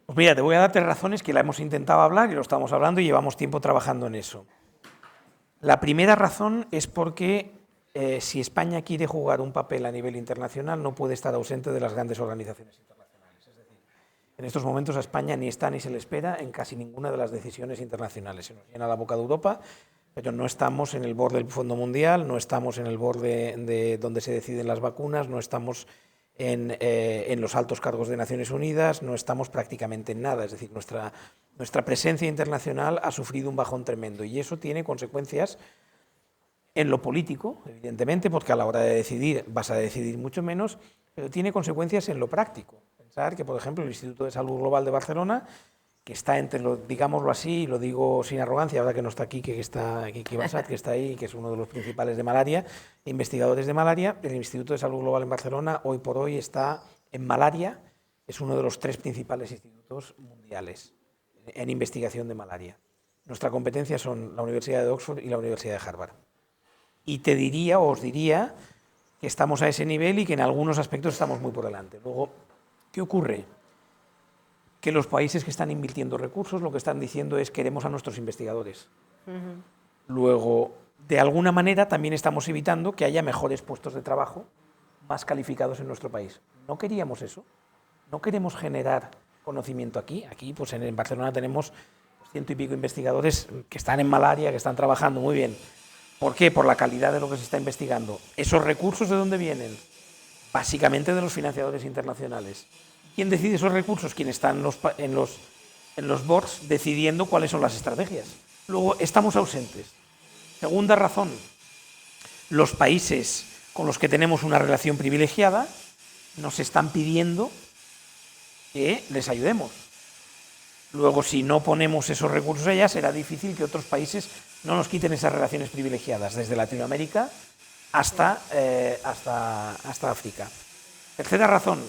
Pues mira, te voy a dar 3 razones que la hemos intentado hablar y lo estamos hablando y llevamos tiempo trabajando en eso. La primera razón es porque si España quiere jugar un papel a nivel internacional no puede estar ausente de las grandes organizaciones internacionales. Es decir, en estos momentos a España ni está ni se le espera en casi ninguna de las decisiones internacionales. Se nos llena la boca de Europa, pero no estamos en el board del Fondo Mundial, no estamos en el board de donde se deciden las vacunas, no estamos en los altos cargos de Naciones Unidas, no estamos prácticamente en nada. Es decir, nuestra presencia internacional ha sufrido un bajón tremendo y eso tiene consecuencias en lo político, evidentemente, porque a la hora de decidir vas a decidir mucho menos, pero tiene consecuencias en lo práctico. Pensar que, por ejemplo, el Instituto de Salud Global de Barcelona, que está entre, digámoslo así, y lo digo sin arrogancia, ahora que no está aquí, que está Kiki Bassat, que está ahí, que es uno de los principales de malaria, investigadores de malaria, el Instituto de Salud Global en Barcelona hoy por hoy está en malaria, es uno de los 3 principales institutos mundiales en investigación de malaria. Nuestra competencia son la Universidad de Oxford y la Universidad de Harvard. Y te diría, o os diría, que estamos a ese nivel y que en algunos aspectos estamos muy por delante. Luego, ¿qué ocurre? Que los países que están invirtiendo recursos lo que están diciendo es queremos a nuestros investigadores. Luego, de alguna manera también estamos evitando que haya mejores puestos de trabajo más calificados en nuestro país. No queríamos eso, no queremos generar conocimiento aquí. Aquí, pues en Barcelona tenemos 100 y pico investigadores que están en malaria, que están trabajando muy bien. ¿Por qué? Por la calidad de lo que se está investigando. ¿Esos recursos de dónde vienen? Básicamente de los financiadores internacionales. ¿Quién decide esos recursos? Quien está en los boards decidiendo cuáles son las estrategias. Luego, estamos ausentes. Segunda razón, los países con los que tenemos una relación privilegiada nos están pidiendo que les ayudemos. Luego, si no ponemos esos recursos allá, será difícil que otros países no nos quiten esas relaciones privilegiadas, desde Latinoamérica hasta África. Tercera razón,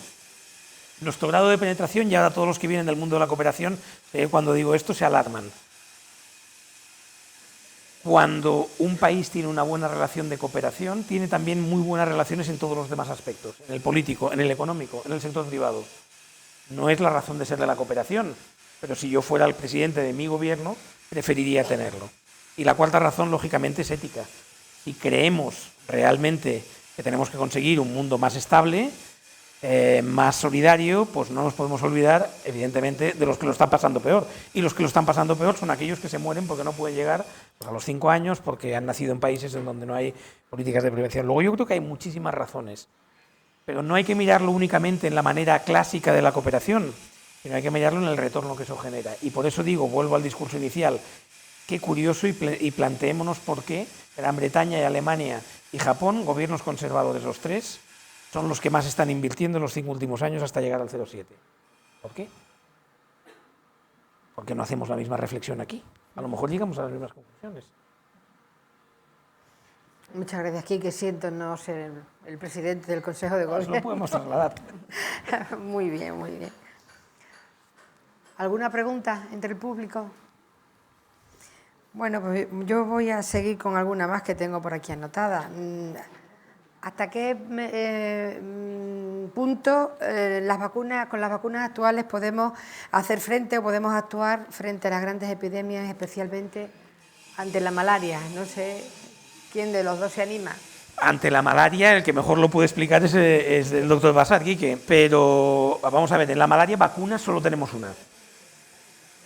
nuestro grado de penetración, y ahora todos los que vienen del mundo de la cooperación, cuando digo esto, se alarman. Cuando un país tiene una buena relación de cooperación, tiene también muy buenas relaciones en todos los demás aspectos, en el político, en el económico, en el sector privado. No es la razón de ser de la cooperación, pero si yo fuera el presidente de mi gobierno, preferiría tenerlo. Y la cuarta razón, lógicamente, es ética. Si creemos realmente que tenemos que conseguir un mundo más estable, más solidario, pues no nos podemos olvidar, evidentemente, de los que lo están pasando peor. Y los que lo están pasando peor son aquellos que se mueren porque no pueden llegar pues, a los 5 años, porque han nacido en países en donde no hay políticas de prevención. Luego yo creo que hay muchísimas razones, pero no hay que mirarlo únicamente en la manera clásica de la cooperación, sino hay que mirarlo en el retorno que eso genera. Y por eso digo, vuelvo al discurso inicial, qué curioso, y planteémonos por qué Gran Bretaña y Alemania y Japón, gobiernos conservadores los 3, son los que más están invirtiendo en los 5 últimos años hasta llegar al 0,7. ¿Por qué? Porque no hacemos la misma reflexión aquí. A lo mejor llegamos a las mismas conclusiones. Muchas gracias, Quique. Siento no ser el presidente del Consejo de Gobierno. Lo podemos trasladar. Muy bien, muy bien. ¿Alguna pregunta entre el público? Bueno, pues yo voy a seguir con alguna más que tengo por aquí anotada. ¿Hasta qué punto con las vacunas actuales podemos hacer frente o podemos actuar frente a las grandes epidemias, especialmente ante la malaria? No sé quién de los dos se anima. Ante la malaria, el que mejor lo puede explicar es el doctor Bassat, Quique. Pero vamos a ver, en la malaria vacunas solo tenemos una.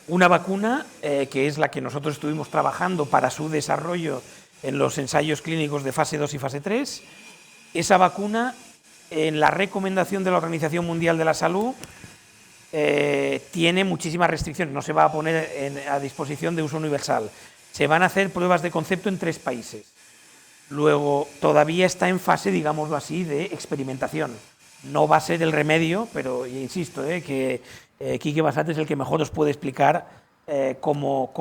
Una vacuna que es la que nosotros estuvimos trabajando para su desarrollo en los ensayos clínicos de fase 2 y fase 3. Esa vacuna, en la recomendación de la Organización Mundial de la Salud, tiene muchísimas restricciones. No se va a poner a disposición de uso universal. Se van a hacer pruebas de concepto en 3 países. Luego, todavía está en fase, digámoslo así, de experimentación. no va a ser el remedio, pero insisto, que Quique Bassat es el que mejor os puede explicar cómo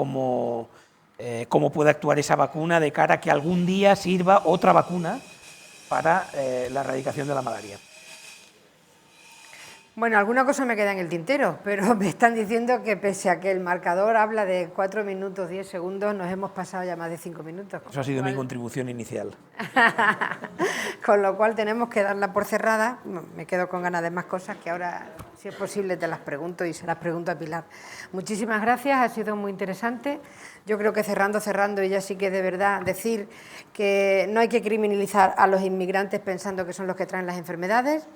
puede actuar esa vacuna de cara a que algún día sirva otra vacuna para la erradicación de la malaria. Bueno, alguna cosa me queda en el tintero, pero me están diciendo que pese a que el marcador habla de 4 minutos 10 segundos, nos hemos pasado ya más de 5 minutos. Eso ha sido mi contribución inicial. Con lo cual tenemos que darla por cerrada. Me quedo con ganas de más cosas que ahora, si es posible, te las pregunto y se las pregunto a Pilar. Muchísimas gracias, ha sido muy interesante. Yo creo que cerrando, y ya sí que de verdad decir que no hay que criminalizar a los inmigrantes pensando que son los que traen las enfermedades,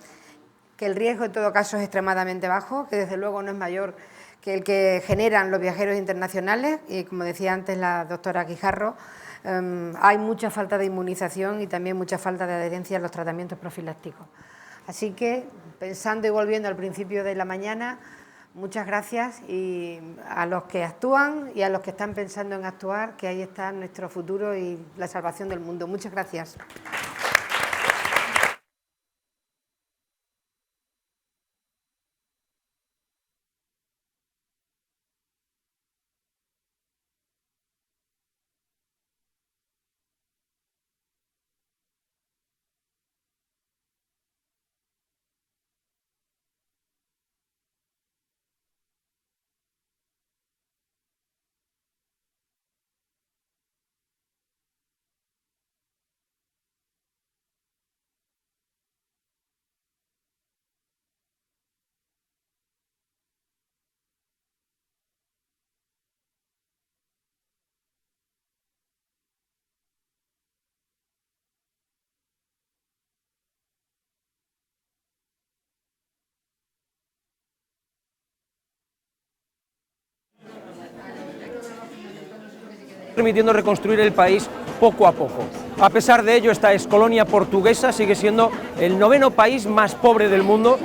que el riesgo en todo caso es extremadamente bajo, que desde luego no es mayor que el que generan los viajeros internacionales y, como decía antes la doctora Guijarro, hay mucha falta de inmunización y también mucha falta de adherencia a los tratamientos profilácticos. Así que, pensando y volviendo al principio de la mañana, muchas gracias y a los que actúan y a los que están pensando en actuar, que ahí está nuestro futuro y la salvación del mundo. Muchas gracias. Permitiendo reconstruir el país poco a poco. A pesar de ello, esta ex colonia portuguesa sigue siendo el 9º país más pobre del mundo.